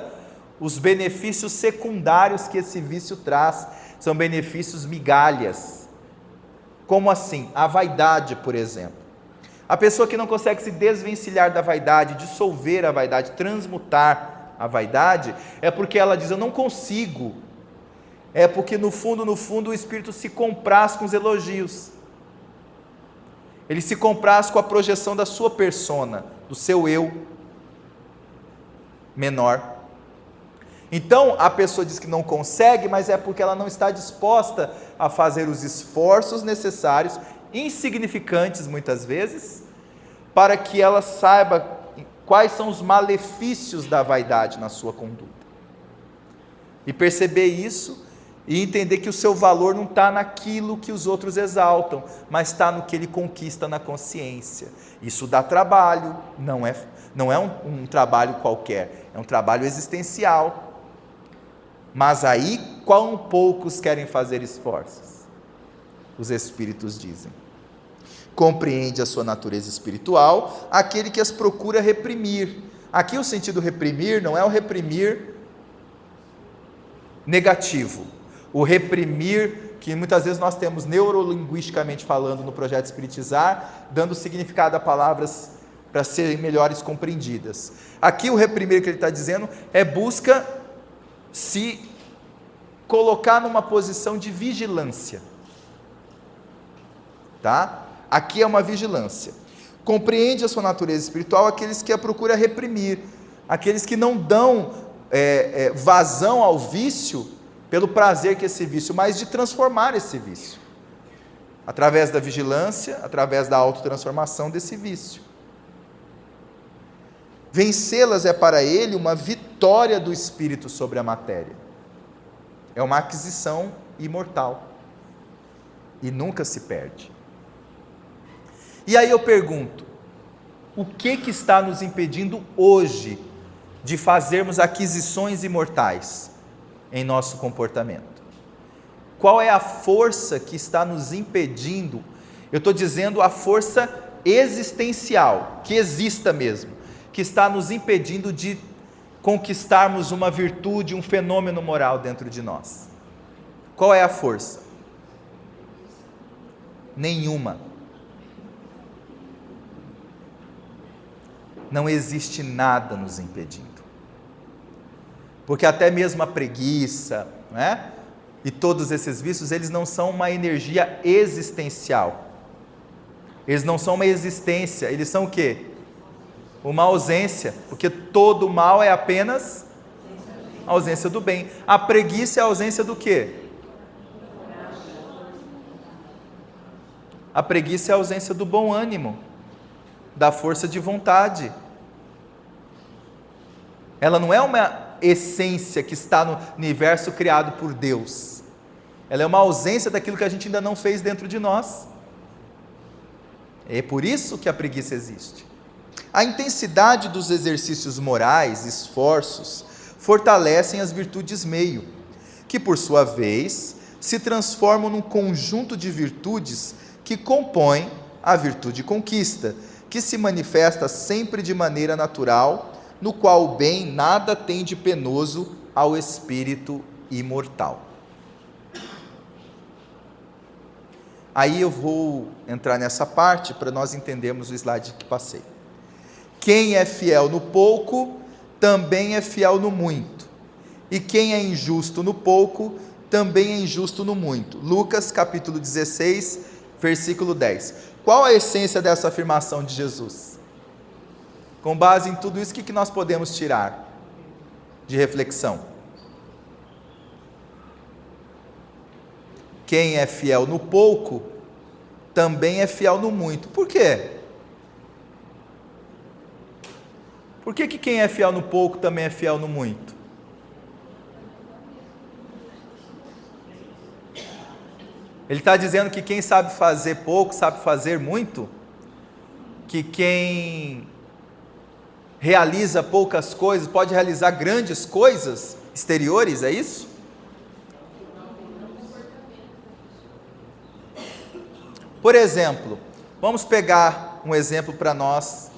os benefícios secundários que esse vício traz, são benefícios migalhas. Como assim? A vaidade, por exemplo. A pessoa que não consegue se desvencilhar da vaidade, dissolver a vaidade, transmutar a vaidade, é porque ela diz, eu não consigo. É porque no fundo o Espírito se compraz com os elogios. Ele se compraz com a projeção da sua persona, do seu eu menor. Então, a pessoa diz que não consegue, mas é porque ela não está disposta a fazer os esforços necessários, insignificantes muitas vezes, para que ela saiba quais são os malefícios da vaidade na sua conduta. E perceber isso e entender que o seu valor não está naquilo que os outros exaltam, mas está no que ele conquista na consciência. Isso dá trabalho, não é um trabalho qualquer, é um trabalho existencial. Mas aí, quão poucos querem fazer esforços? Os Espíritos dizem. Compreende a sua natureza espiritual, aquele que as procura reprimir. Aqui o sentido reprimir não é o reprimir negativo. O reprimir, que muitas vezes nós temos neurolinguisticamente falando no projeto Espiritizar, dando significado a palavras para serem melhores compreendidas. Aqui o reprimir que ele está dizendo é busca se colocar numa posição de vigilância. Tá? Aqui é uma vigilância. Compreende a sua natureza espiritual aqueles que a procuram reprimir, aqueles que não dão vazão ao vício pelo prazer que esse vício, mas de transformar esse vício, através da vigilância, através da autotransformação desse vício. Vencê-las é para ele uma vitória do espírito sobre a matéria. É uma aquisição imortal e nunca se perde. E aí eu pergunto, o que está nos impedindo hoje de fazermos aquisições imortais em nosso comportamento? Qual é a força que está nos impedindo? Eu estou dizendo a força existencial, que exista mesmo, que está nos impedindo de conquistarmos uma virtude, um fenômeno moral dentro de nós. Qual é a força? Nenhuma. Não existe nada nos impedindo. Porque até mesmo a preguiça, né? E todos esses vícios, eles não são uma energia existencial. Eles não são uma existência, eles são o quê? Uma ausência, porque todo mal é apenas a ausência do bem. A preguiça é a ausência do quê? A preguiça é a ausência do bom ânimo, da força de vontade. Ela não é uma essência que está no universo criado por Deus. Ela é uma ausência daquilo que a gente ainda não fez dentro de nós. É por isso que a preguiça existe. A intensidade dos exercícios morais, esforços, fortalecem as virtudes meio, que por sua vez se transformam num conjunto de virtudes que compõem a virtude conquista, que se manifesta sempre de maneira natural, no qual o bem nada tem de penoso ao espírito imortal. Aí eu vou entrar nessa parte para nós entendermos o slide que passei. Quem é fiel no pouco, também é fiel no muito. E quem é injusto no pouco, também é injusto no muito. Lucas capítulo 16, versículo 10. Qual a essência dessa afirmação de Jesus? Com base em tudo isso, o que nós podemos tirar de reflexão? Quem é fiel no pouco, também é fiel no muito. Por quê? Por que quem é fiel no pouco também é fiel no muito? Ele está dizendo que quem sabe fazer pouco, sabe fazer muito? Que quem realiza poucas coisas pode realizar grandes coisas exteriores, é isso? Por exemplo, vamos pegar um exemplo para nós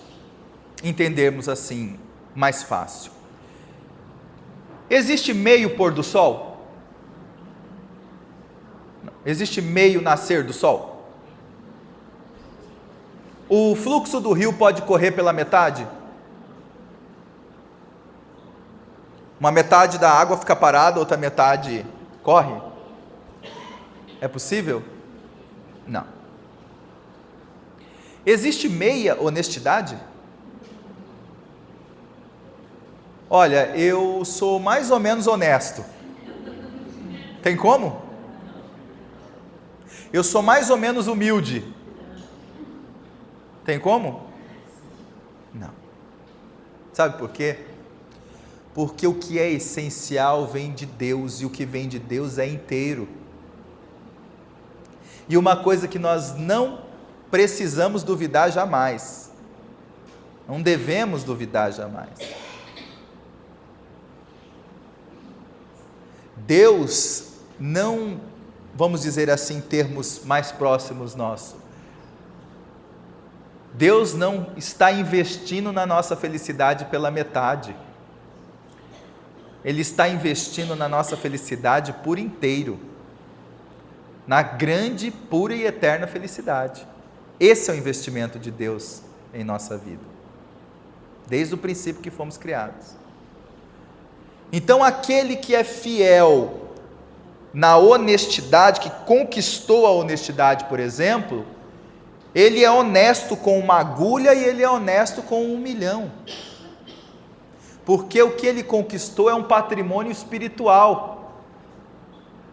entendermos assim mais fácil. Existe meio pôr do sol? Existe meio nascer do sol? O fluxo do rio pode correr pela metade? Uma metade da água fica parada, outra metade corre? É possível? Não. Existe meia honestidade? Olha, eu sou mais ou menos honesto. Tem como? Eu sou mais ou menos humilde. Tem como? Não. Sabe por quê? Porque o que é essencial vem de Deus, e o que vem de Deus é inteiro. E uma coisa que nós não precisamos duvidar jamais, não devemos duvidar jamais. Deus não, vamos dizer assim, em termos mais próximos nossos, Deus não está investindo na nossa felicidade pela metade. Ele está investindo na nossa felicidade por inteiro, na grande, pura e eterna felicidade. Esse é o investimento de Deus em nossa vida. desde o princípio que fomos criados. Então, aquele que é fiel na honestidade, que conquistou a honestidade, por exemplo, ele é honesto com uma agulha e ele é honesto com 1 milhão. Porque o que ele conquistou é um patrimônio espiritual.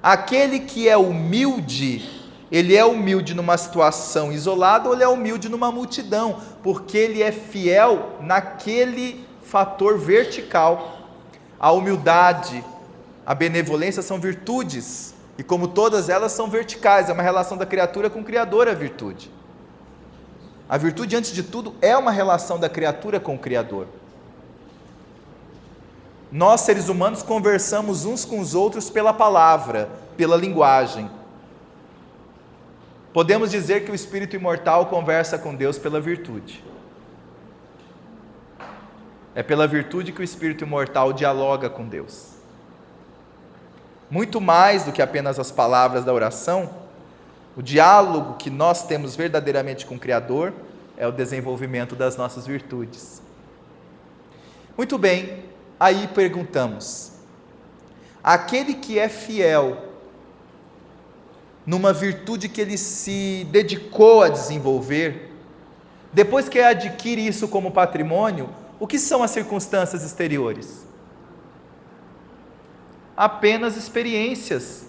Aquele que é humilde, ele é humilde numa situação isolada ou ele é humilde numa multidão, porque ele é fiel naquele fator vertical. A humildade, a benevolência são virtudes, e como todas elas são verticais, é uma relação da criatura com o Criador a virtude. A virtude, antes de tudo, é uma relação da criatura com o Criador. Nós, seres humanos, conversamos uns com os outros pela palavra, pela linguagem. Podemos dizer que o espírito imortal conversa com Deus pela virtude. É pela virtude que o espírito imortal dialoga com Deus. Muito mais do que apenas as palavras da oração, o diálogo que nós temos verdadeiramente com o Criador é o desenvolvimento das nossas virtudes. Muito bem, aí perguntamos: aquele que é fiel numa virtude que ele se dedicou a desenvolver, depois que adquire isso como patrimônio, o que são as circunstâncias exteriores? Apenas experiências,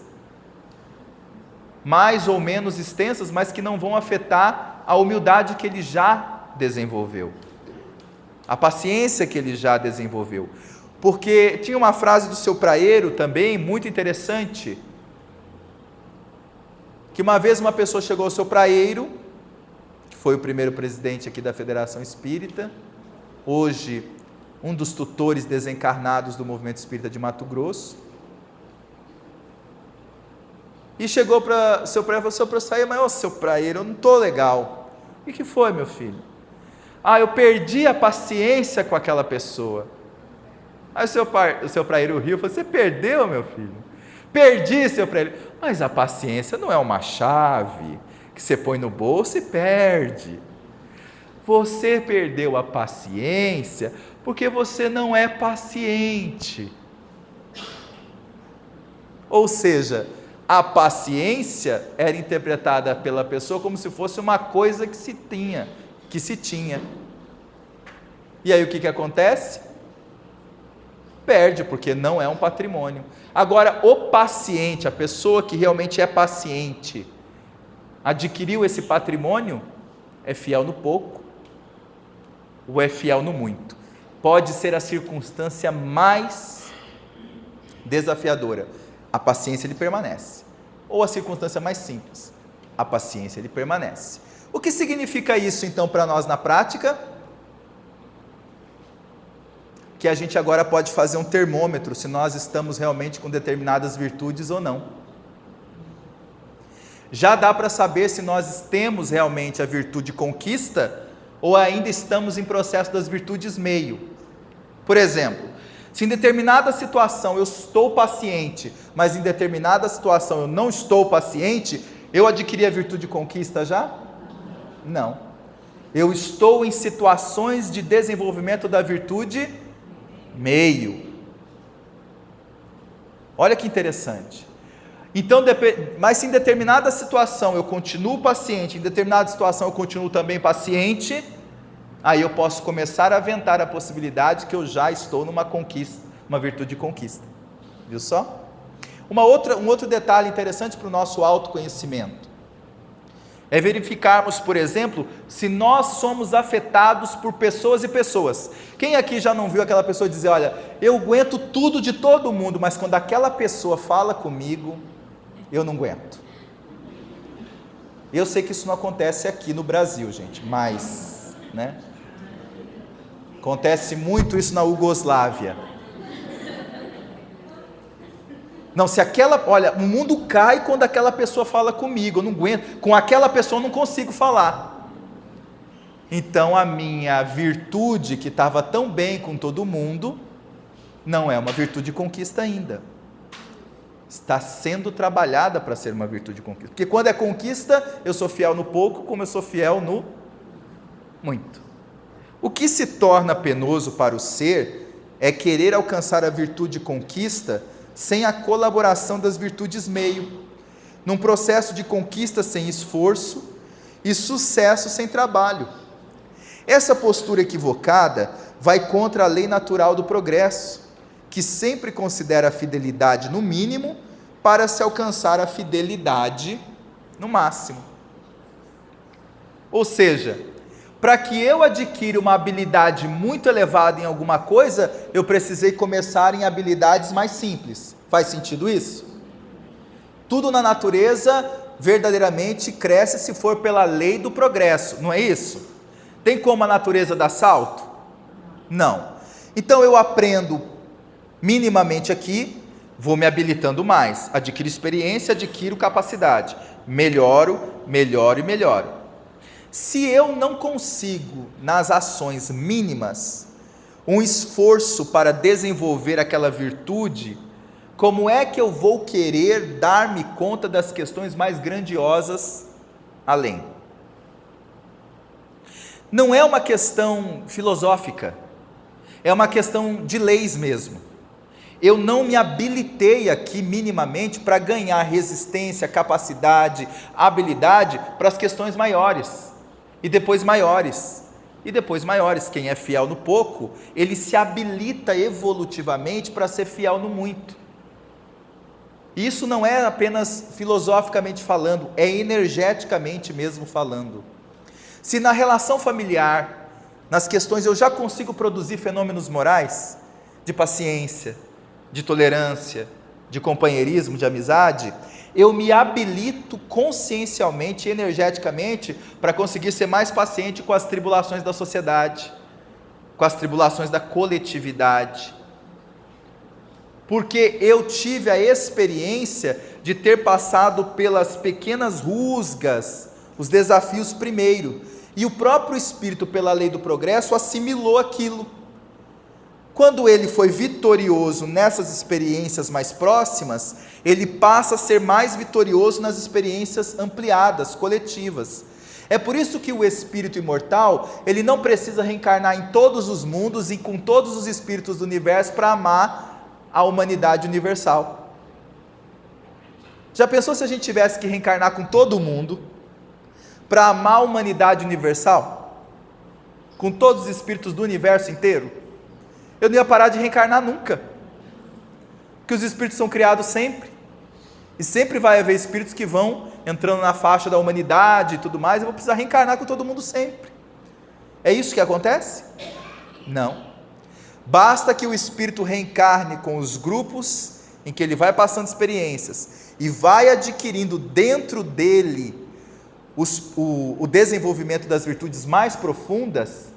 mais ou menos extensas, mas que não vão afetar a humildade que ele já desenvolveu, a paciência que ele já desenvolveu. Porque tinha uma frase do seu praeiro também, muito interessante, que uma vez uma pessoa chegou ao seu praeiro, que foi o primeiro presidente aqui da Federação Espírita, hoje um dos tutores desencarnados do Movimento Espírita de Mato Grosso, e chegou para seu praeiro e falou: seu praeiro, mas seu praeiro, eu não estou legal. O que foi, meu filho? Eu perdi a paciência com aquela pessoa. Aí o seu praeiro riu e falou: você perdeu, meu filho? Perdi, seu praeiro. Mas a paciência não é uma chave que você põe no bolso e perde. Você perdeu a paciência porque você não é paciente. Ou seja, a paciência era interpretada pela pessoa como se fosse uma coisa que se tinha. E aí o que acontece? Perde, porque não é um patrimônio. Agora, o paciente, a pessoa que realmente é paciente, adquiriu esse patrimônio, é fiel no pouco, ou é fiel no muito. Pode ser a circunstância mais desafiadora, a paciência ele permanece. Ou a circunstância mais simples, a paciência ele permanece. O que significa isso então para nós na prática? Que a gente agora pode fazer um termômetro se nós estamos realmente com determinadas virtudes ou não. Já dá para saber se nós temos realmente a virtude conquista ou ainda estamos em processo das virtudes meio. Por exemplo, se em determinada situação eu estou paciente, mas em determinada situação eu não estou paciente, eu adquiri a virtude conquista já? Não. Eu estou em situações de desenvolvimento da virtude meio. Olha que interessante. Então, mas se em determinada situação eu continuo paciente, em determinada situação eu continuo também paciente, aí eu posso começar a aventar a possibilidade que eu já estou numa conquista, uma virtude de conquista. Viu só? Um outro detalhe interessante para o nosso autoconhecimento é verificarmos, por exemplo, se nós somos afetados por pessoas e pessoas. Quem aqui já não viu aquela pessoa dizer: olha, eu aguento tudo de todo mundo, mas quando aquela pessoa fala comigo, eu não aguento. Eu sei que isso não acontece aqui no Brasil, gente, mas, né? Acontece muito isso na Iugoslávia. Não, olha, o mundo cai quando aquela pessoa fala comigo, eu não aguento, com aquela pessoa eu não consigo falar. Então a minha virtude, que estava tão bem com todo mundo, não é uma virtude de conquista ainda. Está sendo trabalhada para ser uma virtude de conquista. Porque quando é conquista, eu sou fiel no pouco, como eu sou fiel no muito. O que se torna penoso para o ser é querer alcançar a virtude conquista sem a colaboração das virtudes meio, num processo de conquista sem esforço e sucesso sem trabalho. Essa postura equivocada vai contra a lei natural do progresso, que sempre considera a fidelidade no mínimo para se alcançar a fidelidade no máximo. Ou seja, para que eu adquira uma habilidade muito elevada em alguma coisa, eu precisei começar em habilidades mais simples. Faz sentido isso? Tudo na natureza verdadeiramente cresce se for pela lei do progresso, não é isso? Tem como a natureza dar salto? Não. Então eu aprendo minimamente aqui, vou me habilitando mais, adquiro experiência, adquiro capacidade, melhoro, melhoro e melhoro. Se eu não consigo, nas ações mínimas, um esforço para desenvolver aquela virtude, como é que eu vou querer dar-me conta das questões mais grandiosas além? Não é uma questão filosófica, é uma questão de leis mesmo. Eu não me habilitei aqui minimamente para ganhar resistência, capacidade, habilidade para as questões maiores. E depois maiores, e depois maiores. Quem é fiel no pouco, ele se habilita evolutivamente para ser fiel no muito. Isso não é apenas filosoficamente falando, é energeticamente mesmo falando. Se na relação familiar, nas questões eu já consigo produzir fenômenos morais, de paciência, de tolerância, de companheirismo, de amizade, eu me habilito consciencialmente e energeticamente para conseguir ser mais paciente com as tribulações da sociedade, com as tribulações da coletividade. Porque eu tive a experiência de ter passado pelas pequenas rusgas, os desafios primeiro, e o próprio Espírito, pela lei do progresso, assimilou aquilo. Quando ele foi vitorioso nessas experiências mais próximas, ele passa a ser mais vitorioso nas experiências ampliadas, coletivas. É por isso que o espírito imortal, ele não precisa reencarnar em todos os mundos e com todos os espíritos do universo para amar a humanidade universal. Já pensou se a gente tivesse que reencarnar com todo mundo para amar a humanidade universal? Com todos os espíritos do universo inteiro? Eu não ia parar de reencarnar nunca, porque os espíritos são criados sempre, e sempre vai haver espíritos que vão entrando na faixa da humanidade e tudo mais, eu vou precisar reencarnar com todo mundo sempre. É isso que acontece? Não. Basta que o espírito reencarne com os grupos em que ele vai passando experiências, e vai adquirindo dentro dele o desenvolvimento das virtudes mais profundas,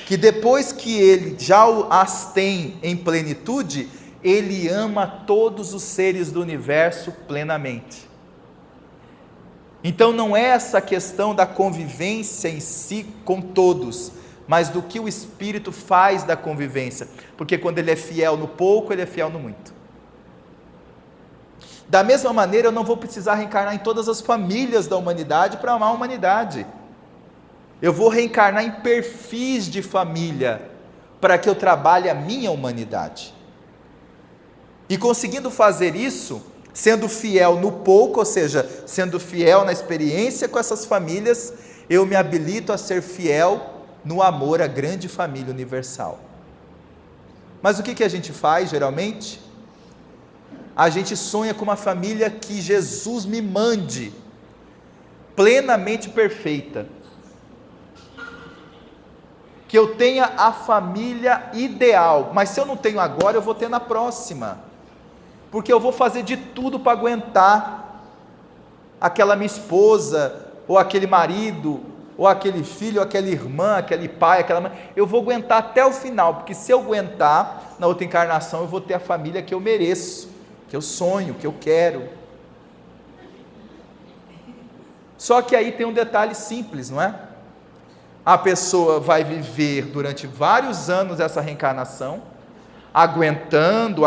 que depois que ele já as tem em plenitude, ele ama todos os seres do universo plenamente. Então não é essa questão da convivência em si com todos, mas do que o Espírito faz da convivência, porque quando ele é fiel no pouco, ele é fiel no muito. Da mesma maneira, eu não vou precisar reencarnar em todas as famílias da humanidade para amar a humanidade. Eu vou reencarnar em perfis de família, para que eu trabalhe a minha humanidade. E conseguindo fazer isso, sendo fiel no pouco, ou seja, sendo fiel na experiência com essas famílias, eu me habilito a ser fiel no amor à grande família universal. Mas o que a gente faz, geralmente? A gente sonha com uma família que Jesus me mande, plenamente perfeita. Que eu tenha a família ideal, mas se eu não tenho agora, eu vou ter na próxima, porque eu vou fazer de tudo para aguentar aquela minha esposa, ou aquele marido, ou aquele filho, ou aquela irmã, aquele pai, aquela mãe. Eu vou aguentar até o final, porque se eu aguentar, na outra encarnação eu vou ter a família que eu mereço, que eu sonho, que eu quero. Só que aí tem um detalhe simples, não é? A pessoa vai viver durante vários anos essa reencarnação, aguentando,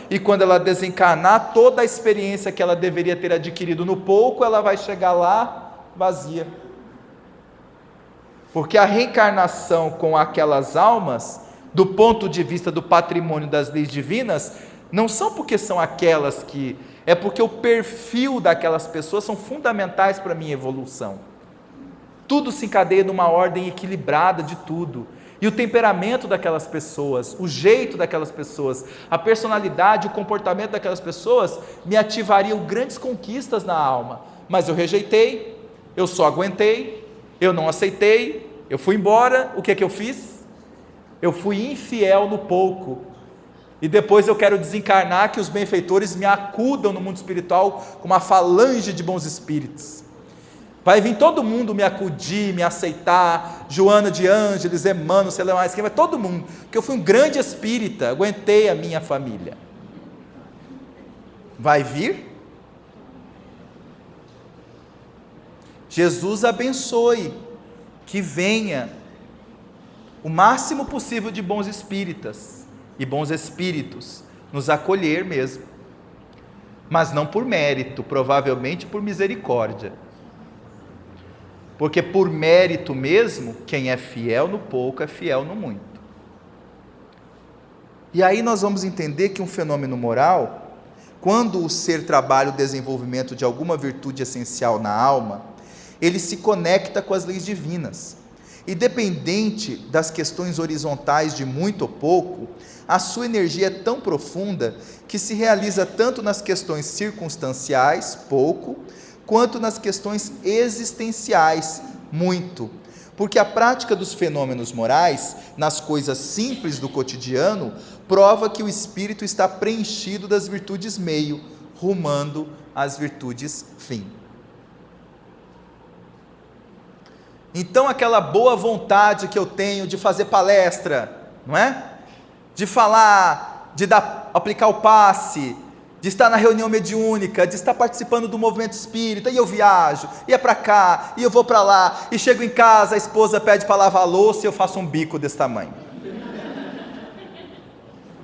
e quando ela desencarnar, toda a experiência que ela deveria ter adquirido no pouco, ela vai chegar lá vazia. Porque a reencarnação com aquelas almas, do ponto de vista do patrimônio das leis divinas, não são porque são aquelas que... é porque o perfil daquelas pessoas são fundamentais para a minha evolução. Tudo se encadeia numa ordem equilibrada de tudo. E o temperamento daquelas pessoas, o jeito daquelas pessoas, a personalidade, o comportamento daquelas pessoas me ativariam grandes conquistas na alma. Mas eu rejeitei, eu só aguentei, eu não aceitei, eu fui embora. O que é que eu fiz? Eu fui infiel no pouco. E depois eu quero desencarnar, que os benfeitores me acudam no mundo espiritual com uma falange de bons espíritos. Vai vir todo mundo me acudir, me aceitar, Joana de Ângeles, Emmanuel, sei lá mais quem, vai todo mundo, porque eu fui um grande espírita, aguentei a minha família. Vai vir? Jesus abençoe, que venha o máximo possível de bons espíritas e bons espíritos nos acolher mesmo, mas não por mérito, provavelmente por misericórdia. Porque por mérito mesmo, quem é fiel no pouco é fiel no muito. E aí nós vamos entender que um fenômeno moral, quando o ser trabalha o desenvolvimento de alguma virtude essencial na alma, ele se conecta com as leis divinas. Independente das questões horizontais de muito ou pouco, a sua energia é tão profunda que se realiza tanto nas questões circunstanciais, pouco, quanto nas questões existenciais, muito. Porque a prática dos fenômenos morais, nas coisas simples do cotidiano, prova que o espírito está preenchido das virtudes meio, rumando às virtudes fim. Então aquela boa vontade que eu tenho de fazer palestra, não é? De falar, de aplicar o passe, de estar na reunião mediúnica, de estar participando do movimento espírita, e eu viajo, e é para cá, e eu vou para lá, e chego em casa, a esposa pede para lavar a louça e eu faço um bico desse tamanho.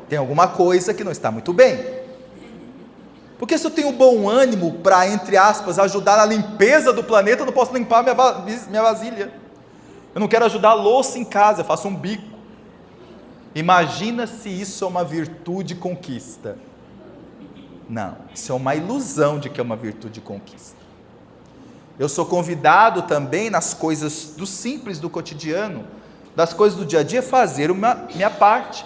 Tem alguma coisa que não está muito bem. Porque se eu tenho bom ânimo para, entre aspas, ajudar na limpeza do planeta, eu não posso limpar minha vasilha. Eu não quero ajudar a louça em casa, eu faço um bico. Imagina se isso é uma virtude conquista. Não, isso é uma ilusão de que é uma virtude conquista. Eu sou convidado também nas coisas do simples do cotidiano, das coisas do dia a dia, fazer minha parte.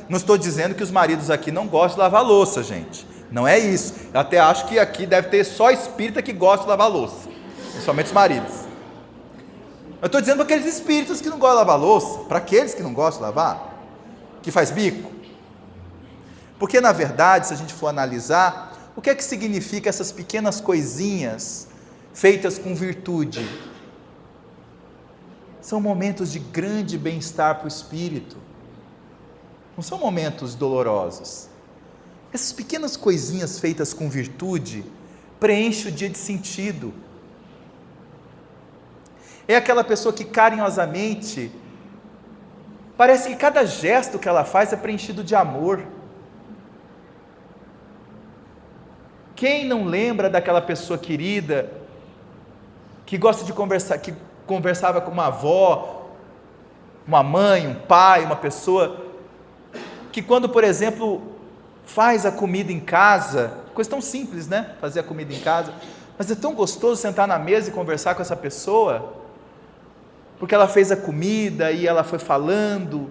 Não estou dizendo que os maridos aqui não gostam de lavar louça, gente. Não é isso. Eu até acho que aqui deve ter só espírita que gosta de lavar louça, principalmente os maridos. Eu estou dizendo para aqueles espíritas que não gostam de lavar louça, para aqueles que não gostam de lavar, que faz bico. Porque na verdade, se a gente for analisar, o que é que significa essas pequenas coisinhas feitas com virtude? São momentos de grande bem-estar para o espírito, não são momentos dolorosos. Essas pequenas coisinhas feitas com virtude preenchem o dia de sentido. É aquela pessoa que carinhosamente, parece que cada gesto que ela faz é preenchido de amor. Quem não lembra daquela pessoa querida, que gosta de conversar, que conversava com uma avó, uma mãe, um pai, uma pessoa, que quando, por exemplo, faz a comida em casa, coisa tão simples, né? Fazer a comida em casa, mas é tão gostoso sentar na mesa e conversar com essa pessoa, porque ela fez a comida e ela foi falando,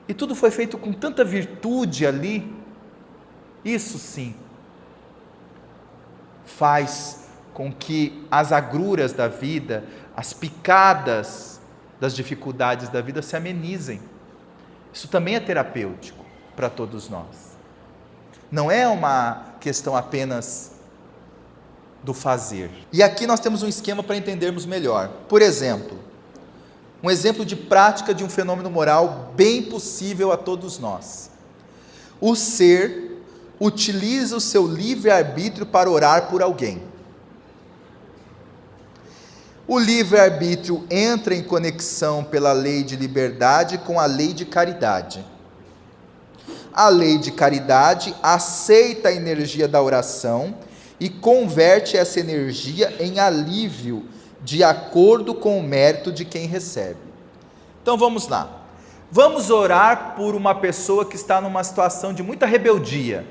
e tudo foi feito com tanta virtude ali. Isso sim faz com que as agruras da vida, as picadas das dificuldades da vida se amenizem. Isso também é terapêutico para todos nós. Não é uma questão apenas do fazer. E aqui nós temos um esquema para entendermos melhor. Por exemplo, um exemplo de prática de um fenômeno moral bem possível a todos nós. O ser utiliza o seu livre-arbítrio para orar por alguém. O livre-arbítrio entra em conexão pela lei de liberdade com a lei de caridade. A lei de caridade aceita a energia da oração e converte essa energia em alívio de acordo com o mérito de quem recebe. Então vamos lá. Vamos orar por uma pessoa que está numa situação de muita rebeldia.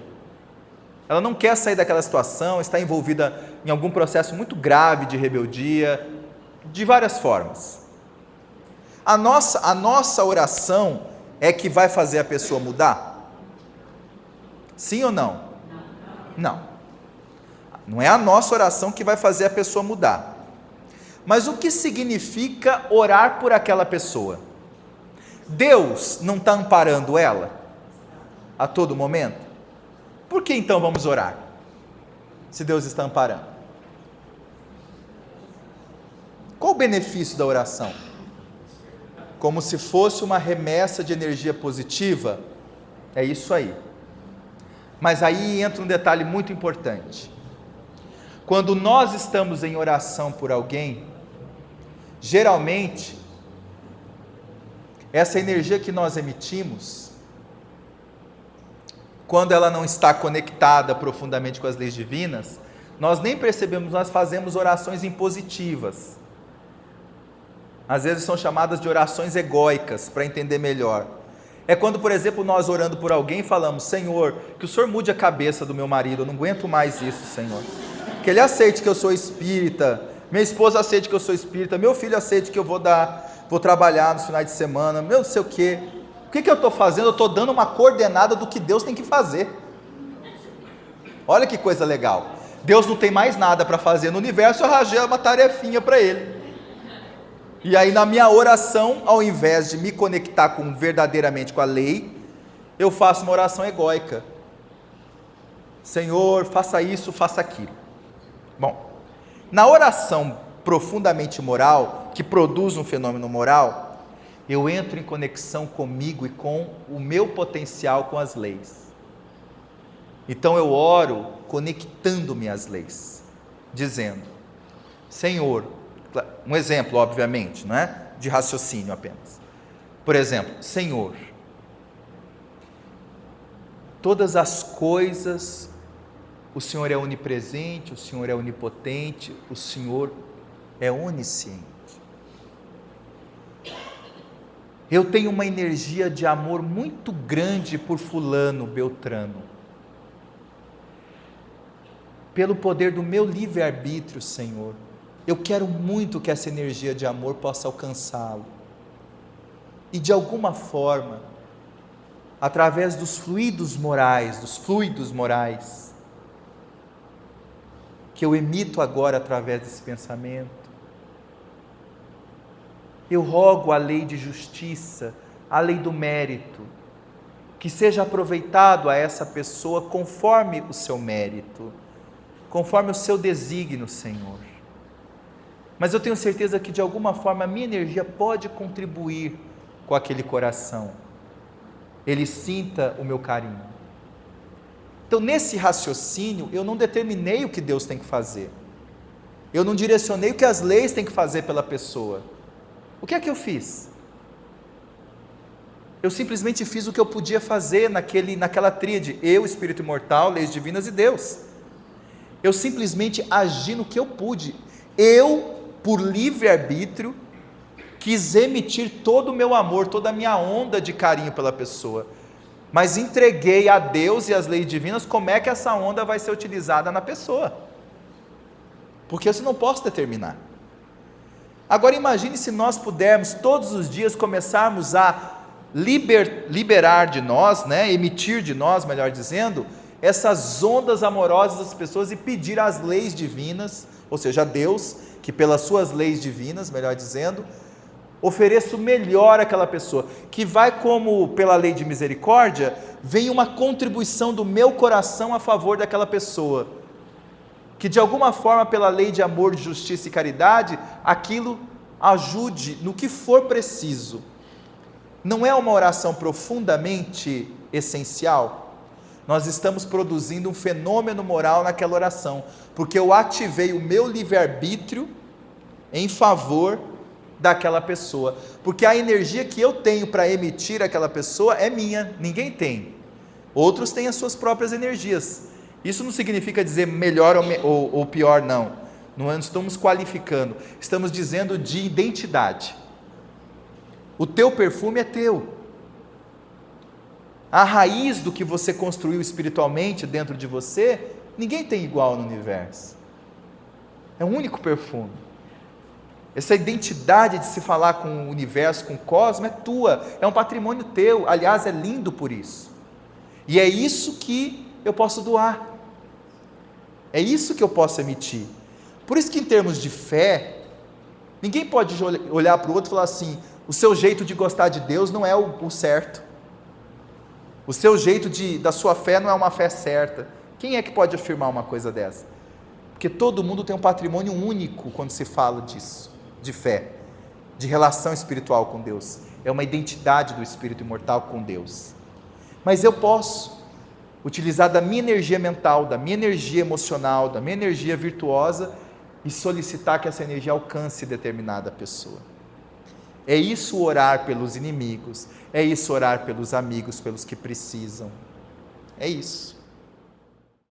Ela não quer sair daquela situação, está envolvida em algum processo muito grave de rebeldia, de várias formas. A nossa oração é que vai fazer a pessoa mudar? Sim ou não? Não. Não é a nossa oração que vai fazer a pessoa mudar. Mas o que significa orar por aquela pessoa? Deus não está amparando ela a todo momento? Por que então vamos orar? Se Deus está amparando. Qual o benefício da oração? Como se fosse uma remessa de energia positiva? É isso aí. Mas aí entra um detalhe muito importante. Quando nós estamos em oração por alguém, geralmente, essa energia que nós emitimos, quando ela não está conectada profundamente com as leis divinas, nós nem percebemos, nós fazemos orações impositivas. Às vezes são chamadas de orações egóicas, para entender melhor. É quando, por exemplo, nós orando por alguém falamos: Senhor, que o Senhor mude a cabeça do meu marido, eu não aguento mais isso, Senhor. Que ele aceite que eu sou espírita, minha esposa aceite que eu sou espírita, meu filho aceite que eu vou trabalhar nos finais de semana, meu não sei o quê. O que eu estou fazendo? Eu estou dando uma coordenada do que Deus tem que fazer. Olha que coisa legal. Deus não tem mais nada para fazer no universo, eu arranjei uma tarefinha para Ele. E aí na minha oração, ao invés de me conectar verdadeiramente com a lei, eu faço uma oração egóica. Senhor, faça isso, faça aquilo. Bom, na oração profundamente moral, que produz um fenômeno moral, eu entro em conexão comigo e com o meu potencial com as leis. Então eu oro conectando-me às leis, dizendo: Senhor, um exemplo obviamente, não é? De raciocínio apenas. Por exemplo, Senhor, todas as coisas, o Senhor é onipresente, o Senhor é onipotente, o Senhor é onisciente. Eu tenho uma energia de amor muito grande por fulano, beltrano. Pelo poder do meu livre-arbítrio, Senhor, eu quero muito que essa energia de amor possa alcançá-lo. E de alguma forma, através dos fluidos morais, que eu emito agora através desse pensamento, eu rogo a lei de justiça, a lei do mérito, que seja aproveitado a essa pessoa conforme o seu mérito, conforme o seu desígnio, Senhor. Mas eu tenho certeza que de alguma forma a minha energia pode contribuir com aquele coração, ele sinta o meu carinho. Então nesse raciocínio eu não determinei o que Deus tem que fazer, eu não direcionei o que as leis têm que fazer pela pessoa. O que é que eu fiz? Eu simplesmente fiz o que eu podia fazer naquela tríade, eu, espírito imortal, leis divinas e Deus. Eu simplesmente agi no que eu pude. Eu, por livre-arbítrio, quis emitir todo o meu amor, toda a minha onda de carinho pela pessoa, mas entreguei a Deus e as leis divinas como é que essa onda vai ser utilizada na pessoa, porque eu não posso determinar. Agora imagine se nós pudermos todos os dias começarmos a liberar de nós, emitir de nós, melhor dizendo, essas ondas amorosas das pessoas e pedir às leis divinas, ou seja, a Deus, que pelas suas leis divinas, melhor dizendo, ofereça o melhor àquela pessoa, que vai como pela lei de misericórdia, vem uma contribuição do meu coração a favor daquela pessoa, que de alguma forma pela lei de amor, de justiça e caridade, aquilo ajude no que for preciso. Não é uma oração profundamente essencial? Nós estamos produzindo um fenômeno moral naquela oração, porque eu ativei o meu livre-arbítrio em favor daquela pessoa, porque a energia que eu tenho para emitir àquela pessoa é minha, ninguém tem. Outros têm as suas próprias energias. Isso não significa dizer melhor ou pior, não. Não estamos qualificando, estamos dizendo de identidade. O teu perfume é teu. A raiz do que você construiu espiritualmente dentro de você, ninguém tem igual no universo. É um único perfume. Essa identidade de se falar com o universo, com o cosmos, é tua, é um patrimônio teu. Aliás, é lindo por isso. E é isso que eu posso doar. É isso que eu posso emitir. Por isso que em termos de fé, ninguém pode olhar para o outro e falar assim, o seu jeito de gostar de Deus não é o certo. O seu jeito da sua fé não é uma fé certa. Quem é que pode afirmar uma coisa dessa? Porque todo mundo tem um patrimônio único quando se fala disso, de fé, de relação espiritual com Deus. É uma identidade do espírito imortal com Deus. Mas eu posso utilizar da minha energia mental, da minha energia emocional, da minha energia virtuosa e solicitar que essa energia alcance determinada pessoa. É isso orar pelos inimigos, é isso orar pelos amigos, pelos que precisam. É isso.